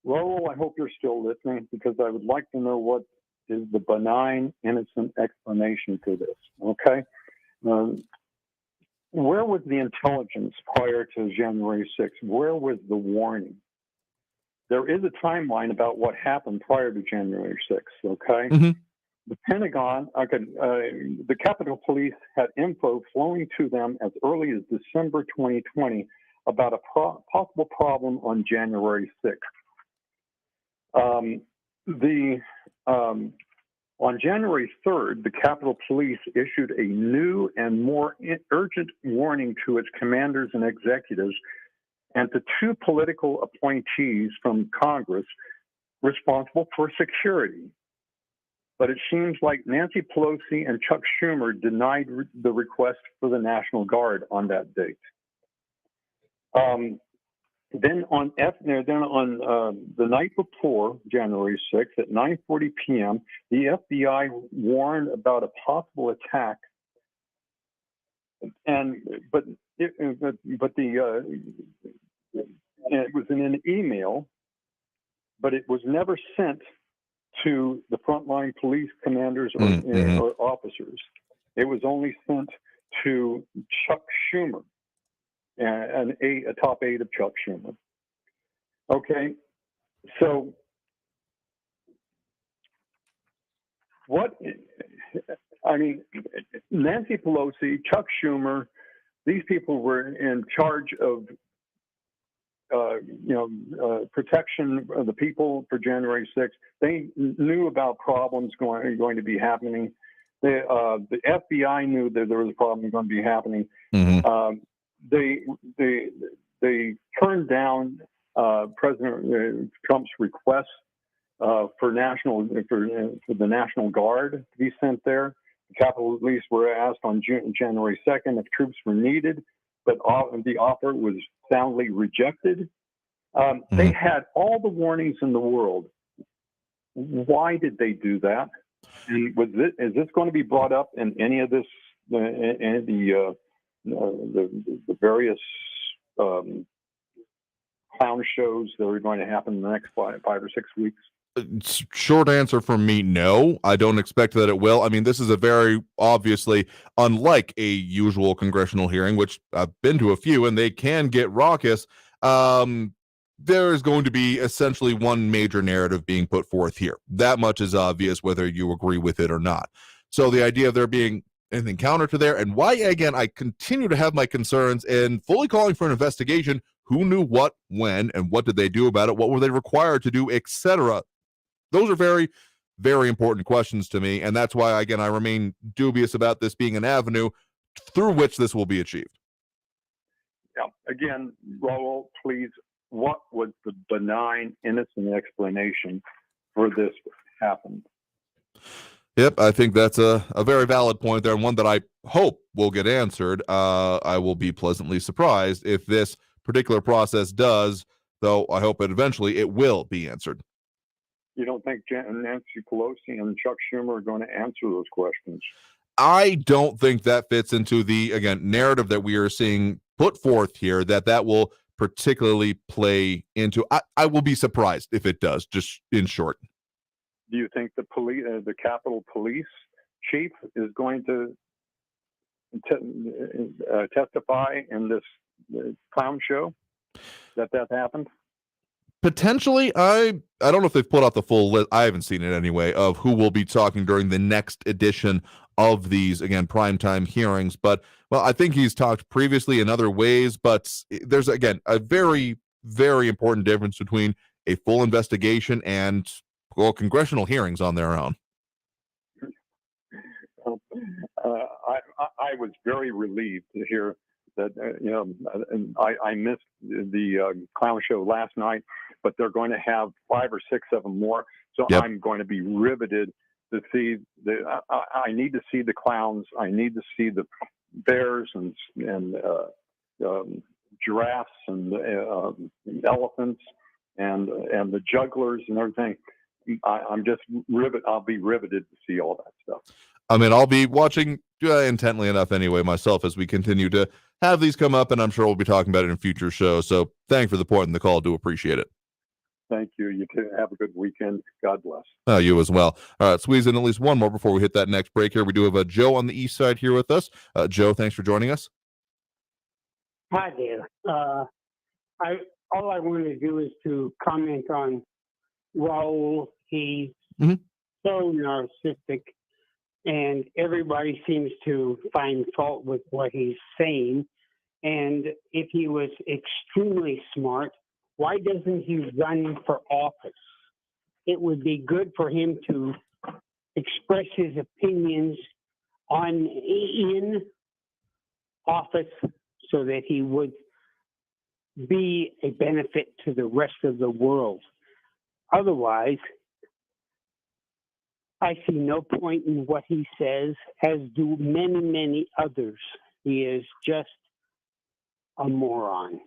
Raul, I hope you're still listening, because I would like to know what is the benign, innocent explanation to this, okay? Where was the intelligence prior to January 6th? Where was the warning? There is a timeline about what happened prior to January 6th, okay? Mm-hmm. The Pentagon, the Capitol Police had info flowing to them as early as December 2020 about a possible problem on January 6th. On January 3rd, the Capitol Police issued a new and more urgent warning to its commanders and executives and to two political appointees from Congress responsible for security. But it seems like Nancy Pelosi and Chuck Schumer denied the request for the National Guard on that date. Then on the night before January 6th at 9:40 p.m., the FBI warned about a possible attack, but it was in an email, but it was never sent to the frontline police commanders or officers. It was only sent to Chuck Schumer. And a top aide of Chuck Schumer. Okay, so Nancy Pelosi, Chuck Schumer, these people were in charge of, protection of the people for January 6th. They knew about problems going to be happening. The FBI knew that there was a problem going to be happening. They turned down President Trump's request for the National Guard to be sent there. The Capitol Police were asked on January 2nd if troops were needed, but the offer was soundly rejected. They had all the warnings in the world. Why did they do that? And is this going to be brought up in any of this? The various clown shows that are going to happen in the next 5 or 6 weeks? Short answer from me, no. I don't expect that it will. I mean, this is a very obviously unlike a usual congressional hearing, which I've been to a few, and they can get raucous. There is going to be essentially one major narrative being put forth here. That much is obvious, whether you agree with it or not. So the idea of there being anything counter to there, and why, again, I continue to have my concerns in fully calling for an investigation. Who knew what, when, and what did they do about it? What were they required to do, etc.? Those are very, very important questions to me, and that's why, again, I remain dubious about this being an avenue through which this will be achieved. Yeah. Again, Raul, please, what was the benign, innocent explanation for this happened? Yep, I think that's a very valid point there, and one that I hope will get answered. I will be pleasantly surprised if this particular process does, though I hope it will be answered. You don't think Nancy Pelosi and Chuck Schumer are going to answer those questions? I don't think that fits into the, again, narrative that we are seeing put forth here, that will particularly play into. I will be surprised if it does, just in short. Do you think the Capitol Police chief is going to testify in this clown show that happened? Potentially. I don't know if they've put out the full list. I haven't seen it anyway, of who will be talking during the next edition of these, again, primetime hearings. But, well, I think he's talked previously in other ways, but there's, again, a very, very important difference between a full investigation and, well, congressional hearings on their own. I was very relieved to hear that, I missed the clown show last night, but they're going to have 5 or 6 of them more. So yep. I'm going to be riveted to see I need to see the clowns. I need to see the bears and giraffes and elephants and the jugglers and everything. I'm just I'll be riveted to see all that stuff. I mean, I'll be watching intently enough anyway myself as we continue to have these come up, and I'm sure we'll be talking about it in future shows. So thank you for the point and the call. Do appreciate it. Thank you. You too. Have a good weekend. God bless. You as well. All right, squeeze in at least one more before we hit that next break here. We do have Joe on the east side here with us. Joe, thanks for joining us. Hi there. All I want to do is to comment on Raul. He's so narcissistic, and everybody seems to find fault with what he's saying. And if he was extremely smart, why doesn't he run for office? it would be good for him to express his opinions in office so that he would be a benefit to the rest of the world. Otherwise, I see no point in what he says, as do many, many others. He is just a moron.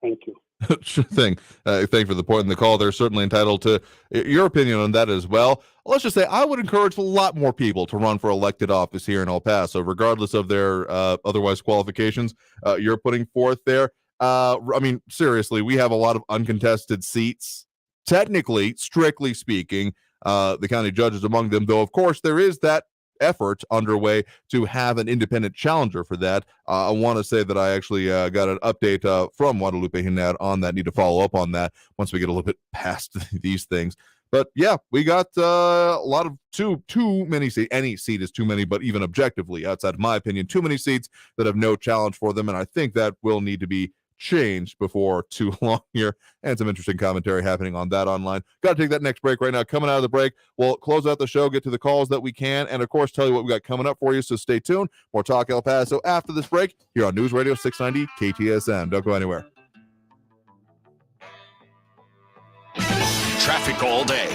Thank you. Sure thing. Thank you for the point in the call. They're certainly entitled to your opinion on that as well. Let's just say I would encourage a lot more people to run for elected office here in El Paso, regardless of their otherwise qualifications you're putting forth there. I mean, seriously, we have a lot of uncontested seats. Technically, strictly speaking, the county judges among them, though, of course, there is that effort underway to have an independent challenger for that. I want to say that I actually got an update from Guadalupe Hinad on that. Need to follow up on that once we get a little bit past these things. But yeah, we got a lot of too many seats. Any seat is too many, but even objectively, outside of my opinion, too many seats that have no challenge for them. And I think that will need to be changed before too long here, and some interesting commentary happening on that online. Got to take that next break right now. Coming out of the break, we'll close out the show, get to the calls that we can, and of course tell you what we got coming up for you, so stay tuned. More Talk El Paso after this break here on News Radio 690 KTSM. Don't go anywhere. Traffic all day.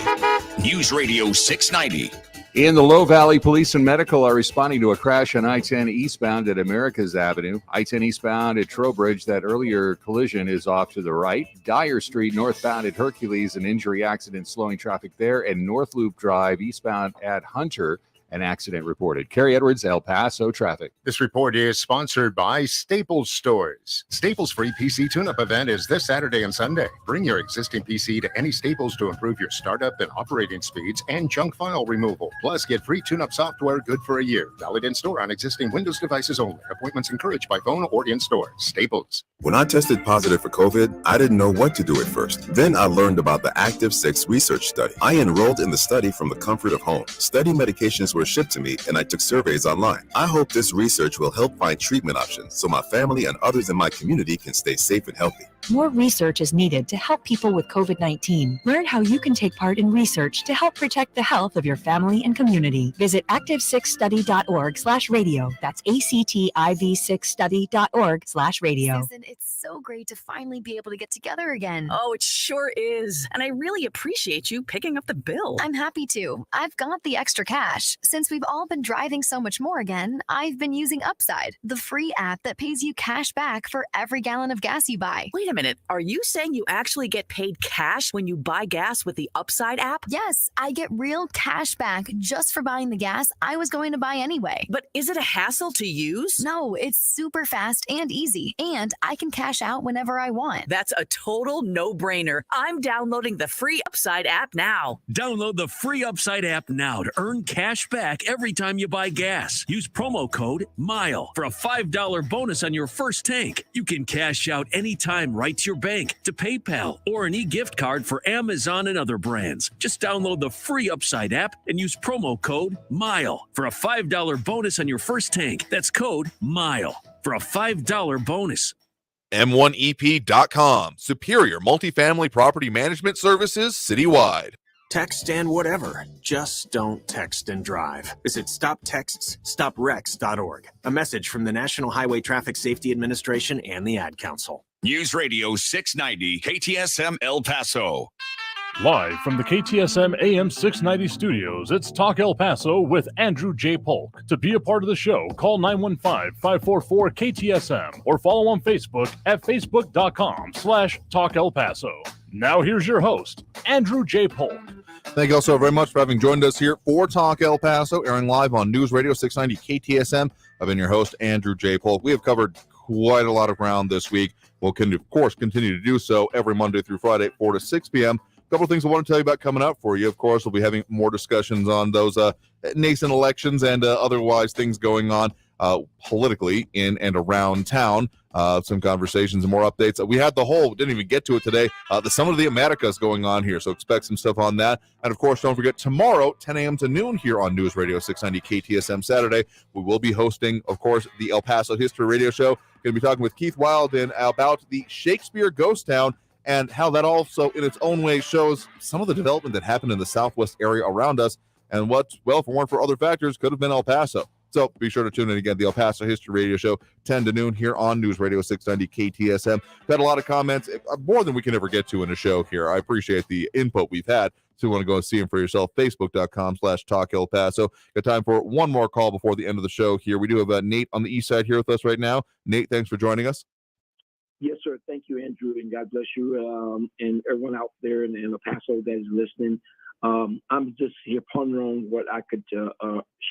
News Radio 690. In the Low Valley, police and medical are responding to a crash on I-10 eastbound at Americas Avenue. I-10 eastbound at Trowbridge, that earlier collision is off to the right. Dyer Street northbound at Hercules, an injury accident slowing traffic there. And North Loop Drive eastbound at Hunter, an accident reported. Kerry Edwards, El Paso traffic. This report is sponsored by Staples Stores. Staples' free PC tune-up event is this Saturday and Sunday. Bring your existing PC to any Staples to improve your startup and operating speeds and junk file removal. Plus, get free tune-up software good for a year. Valid in-store on existing Windows devices only. Appointments encouraged by phone or in-store. Staples. When I tested positive for COVID, I didn't know what to do at first. Then I learned about the Active 6 research study. I enrolled in the study from the comfort of home. Study medications were shipped to me, and I took surveys online. I hope this research will help find treatment options so my family and others in my community can stay safe and healthy. More research is needed to help people with COVID-19. Learn how you can take part in research to help protect the health of your family and community. Visit active6study.org/radio. That's activ6study.org/radio. Susan, it's so great to finally be able to get together again. Oh, it sure is. And I really appreciate you picking up the bill. I'm happy to. I've got the extra cash. Since we've all been driving so much more again, I've been using Upside, the free app that pays you cash back for every gallon of gas you buy. Wait a minute. Are you saying you actually get paid cash when you buy gas with the Upside app? Yes, I get real cash back just for buying the gas I was going to buy anyway. But is it a hassle to use? No, it's super fast and easy, and I can cash out whenever I want. That's a total no-brainer. I'm downloading the free Upside app now. Download the free Upside app now to earn cash back every time you buy gas. Use promo code MILE for a $5 bonus on your first tank. You can cash out anytime right to your bank, to PayPal, or an e-gift card for Amazon and other brands. Just download the free Upside app and use promo code MILE for a $5 bonus on your first tank. That's code MILE for a $5 bonus. M1EP.com. Superior multifamily property management services citywide. Text and whatever. Just don't text and drive. Visit StopTextsStopWrecks.org. A message from the National Highway Traffic Safety Administration and the Ad Council. News Radio 690 KTSM El Paso. Live from the KTSM AM 690 studios, it's Talk El Paso with Andrew J. Polk. To be a part of the show, call 915-544-KTSM or follow on Facebook at facebook.com/Talk El Paso. Now here's your host, Andrew J. Polk. Thank you all so very much for having joined us here for Talk El Paso, airing live on News Radio 690 KTSM. I've been your host, Andrew J. Polk. We have covered quite a lot of ground this week. We'll, of course, continue to do so every Monday through Friday at 4 to 6 p.m. A couple of things I want to tell you about coming up for you. Of course, we'll be having more discussions on those nascent elections and otherwise things going on politically in and around town. Some conversations and more updates. We had didn't even get to it today, the Summit of the Americas going on here, so expect some stuff on that. And of course, don't forget, tomorrow, 10 a.m. to noon here on News Radio 690 KTSM Saturday, we will be hosting, of course, the El Paso History Radio Show. Going to be talking with Keith Wildin about the Shakespeare Ghost Town and how that also in its own way shows some of the development that happened in the Southwest area around us, and what, well, for one for other factors, could have been El Paso. So be sure to tune in again, the El Paso History Radio Show, 10 to noon here on News Radio 690 KTSM. We've had a lot of comments, more than we can ever get to in a show here. I appreciate the input we've had. So you want to go and see them for yourself, facebook.com/Talk El Paso. Got time for one more call before the end of the show here. We do have Nate on the east side here with us right now. Nate, thanks for joining us. Yes, sir. Thank you, Andrew, and God bless you and everyone out there in El Paso that is listening. I'm just here pondering what I could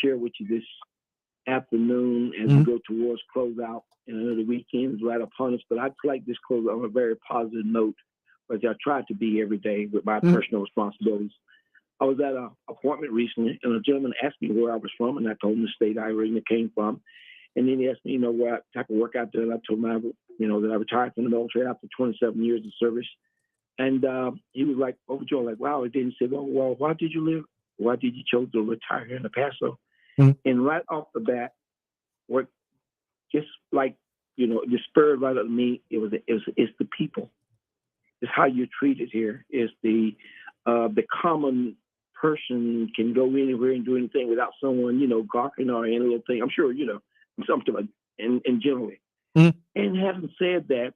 share with you this afternoon as we go towards closeout. And I know the weekend is right upon us, but I'd like this close on a very positive note, as I try to be every day with my personal responsibilities. I was at an appointment recently, and a gentleman asked me where I was from, and I told him the state I originally came from. And then he asked me, what type of work I did. I told him, that I retired from the military after 27 years of service. And he was like overjoyed, like, wow. And then he said, well, why did you choose to retire here in El Paso? And right off the bat, what just like, the spurred right up me, it's the people. It's how you're treated here. It's the common person can go anywhere and do anything without someone, gawking or any little thing. I'm sure, something like, and generally. And having said that,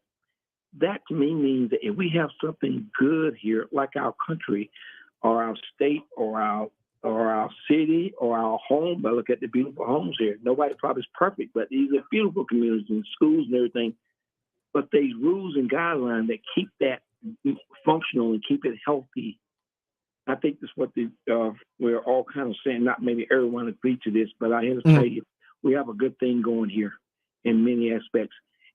that to me means that if we have something good here, like our country or our state or our city or our home, I look at the beautiful homes here. Nobody probably is perfect, but these are beautiful communities and schools and everything. But these rules and guidelines that keep that functional and keep it healthy, I think that's what we're all kind of saying. Not maybe everyone agreed to this, but I have to tell you, we have a good thing going here in many aspects.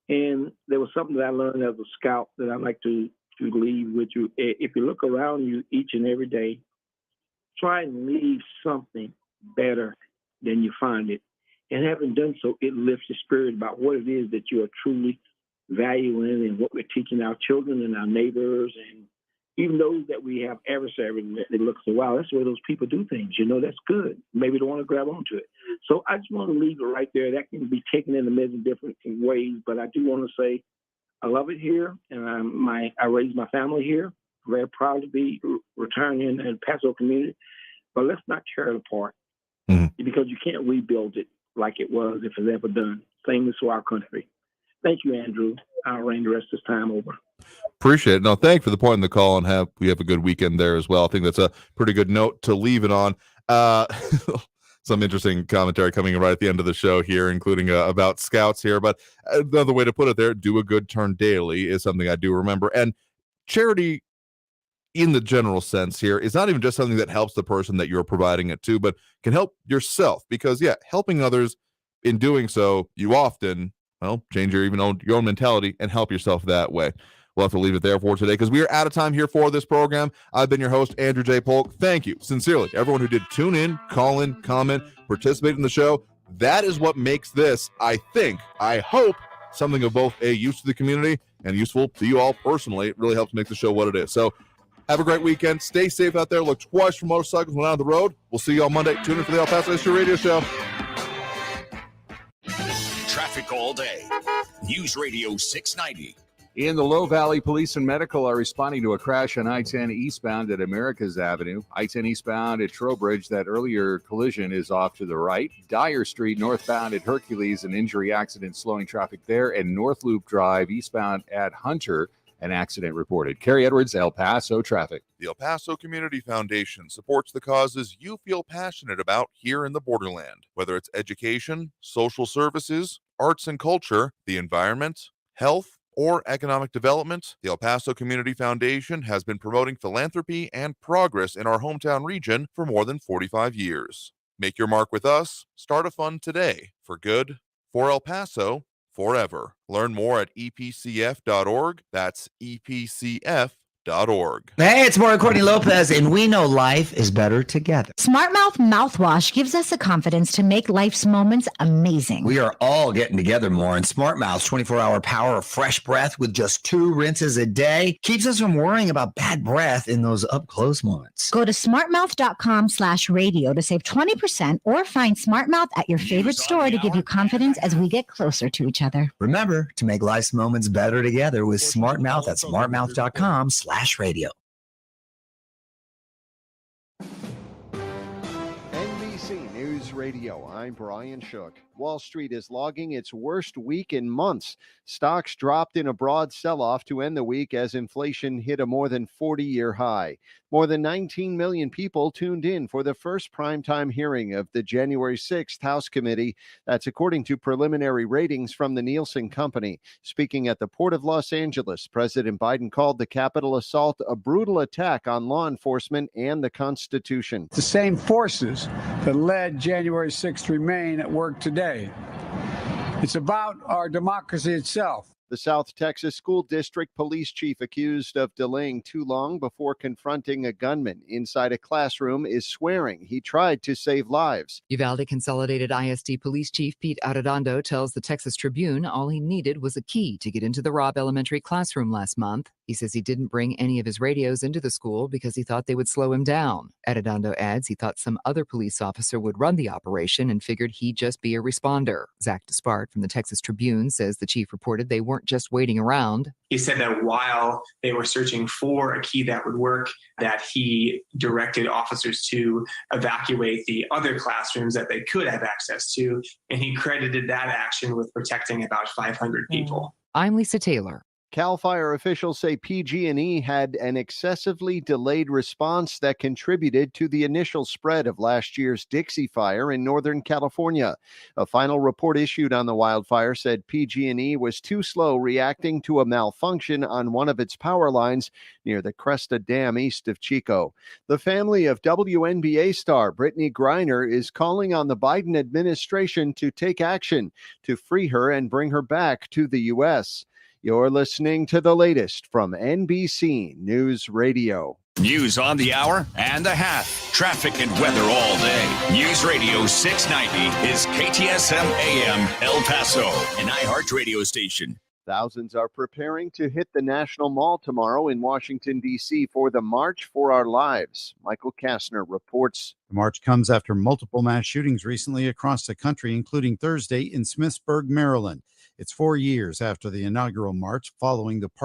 And there was something that I learned as a scout that I'd like to leave with you. If you look around you each and every day, try and leave something better than you find it. And having done so, it lifts your spirit about what it is that you are truly valuing and what we're teaching our children and our neighbors, and even those that we have adversaries that look so, wow, that's the way those people do things. That's good. Maybe they want to grab onto it. So I just want to leave it right there. That can be taken in a million different ways, but I do want to say I love it here, and I raised my family here. Very proud to be retiring in the El Paso community, but let's not tear it apart because you can't rebuild it like it was if it's ever done. Same as to our country. Thank you, Andrew. I'll reign the rest of this time over. Appreciate it. No, thank you for the point in the call, and we have a good weekend there as well. I think that's a pretty good note to leave it on. Some interesting commentary coming in right at the end of the show here, including about scouts here. But another way to put it there, do a good turn daily is something I do remember. And charity in the general sense here is not even just something that helps the person that you're providing it to, but can help yourself, because helping others, in doing so, you often, change your own mentality and help yourself that way. We'll have to leave it there for today because we are out of time here for this program. I've been your host, Andrew J. Polk. Thank you sincerely, everyone who did tune in, call in, comment, participate in the show. That is what makes this, I hope, something of both a use to the community and useful to you all personally. It really helps make the show what it is. So have a great weekend. Stay safe out there. Look twice for motorcycles when out on the road. We'll see you on Monday. Tune in for the El Paso History Radio Show. Traffic all day. News Radio 690. In the Low Valley, police and medical are responding to a crash on I-10 eastbound at Americas Avenue. I-10 eastbound at Trowbridge, that earlier collision is off to the right. Dyer Street northbound at Hercules, an injury accident slowing traffic there. And North Loop Drive eastbound at Hunter, an accident reported. Kerry Edwards, El Paso traffic. The El Paso Community Foundation supports the causes you feel passionate about here in the borderland, whether it's education, social services, arts and culture, the environment, health, or economic development. The El Paso Community Foundation has been promoting philanthropy and progress in our hometown region for more than 45 years. Make your mark with us. Start a fund today. For good, for El Paso, forever. Learn more at epcf.org. That's epcf.org. Hey, it's Mario Courtney Lopez, and we know life is better together. SmartMouth mouthwash gives us the confidence to make life's moments amazing. We are all getting together more, and SmartMouth's 24-hour power of fresh breath with just 2 rinses a day keeps us from worrying about bad breath in those up-close moments. Go to smartmouth.com/radio to save 20% or find SmartMouth at your favorite store to give you confidence as we get closer to each other. Remember to make life's moments better together with SmartMouth at smartmouth.com/radio. NBC News Radio, I'm Brian Shook. Wall Street is logging its worst week in months. Stocks dropped in a broad sell-off to end the week as inflation hit a more than 40-year high. More than 19 million people tuned in for the first primetime hearing of the January 6th House Committee. That's according to preliminary ratings from the Nielsen Company. Speaking at the Port of Los Angeles, President Biden called the Capitol assault a brutal attack on law enforcement and the Constitution. The same forces that led January 6th remain at work today. It's about our democracy itself. The South Texas School District police chief accused of delaying too long before confronting a gunman inside a classroom is swearing he tried to save lives. Uvalde Consolidated ISD Police Chief Pete Arredondo tells the Texas Tribune all he needed was a key to get into the Robb Elementary classroom last month. He says he didn't bring any of his radios into the school because he thought they would slow him down. Arredondo adds he thought some other police officer would run the operation and figured he'd just be a responder. Zach Despart from the Texas Tribune says the chief reported they weren't just waiting around. He said that while they were searching for a key that would work, that he directed officers to evacuate the other classrooms that they could have access to, and he credited that action with protecting about 500 people. I'm Lisa Taylor. CAL FIRE officials say PG&E had an excessively delayed response that contributed to the initial spread of last year's Dixie Fire in Northern California. A final report issued on the wildfire said PG&E was too slow reacting to a malfunction on one of its power lines near the Cresta Dam east of Chico. The family of WNBA star Brittany Griner is calling on the Biden administration to take action to free her and bring her back to the U.S. You're listening to the latest from NBC News Radio. News on the hour and a half. Traffic and weather all day. News Radio 690 is KTSM AM El Paso, an iHeart radio station. Thousands are preparing to hit the National Mall tomorrow in Washington, D.C. for the March for Our Lives. Michael Kastner reports. The march comes after multiple mass shootings recently across the country, including Thursday in Smithsburg, Maryland. It's 4 years after the inaugural march following the Park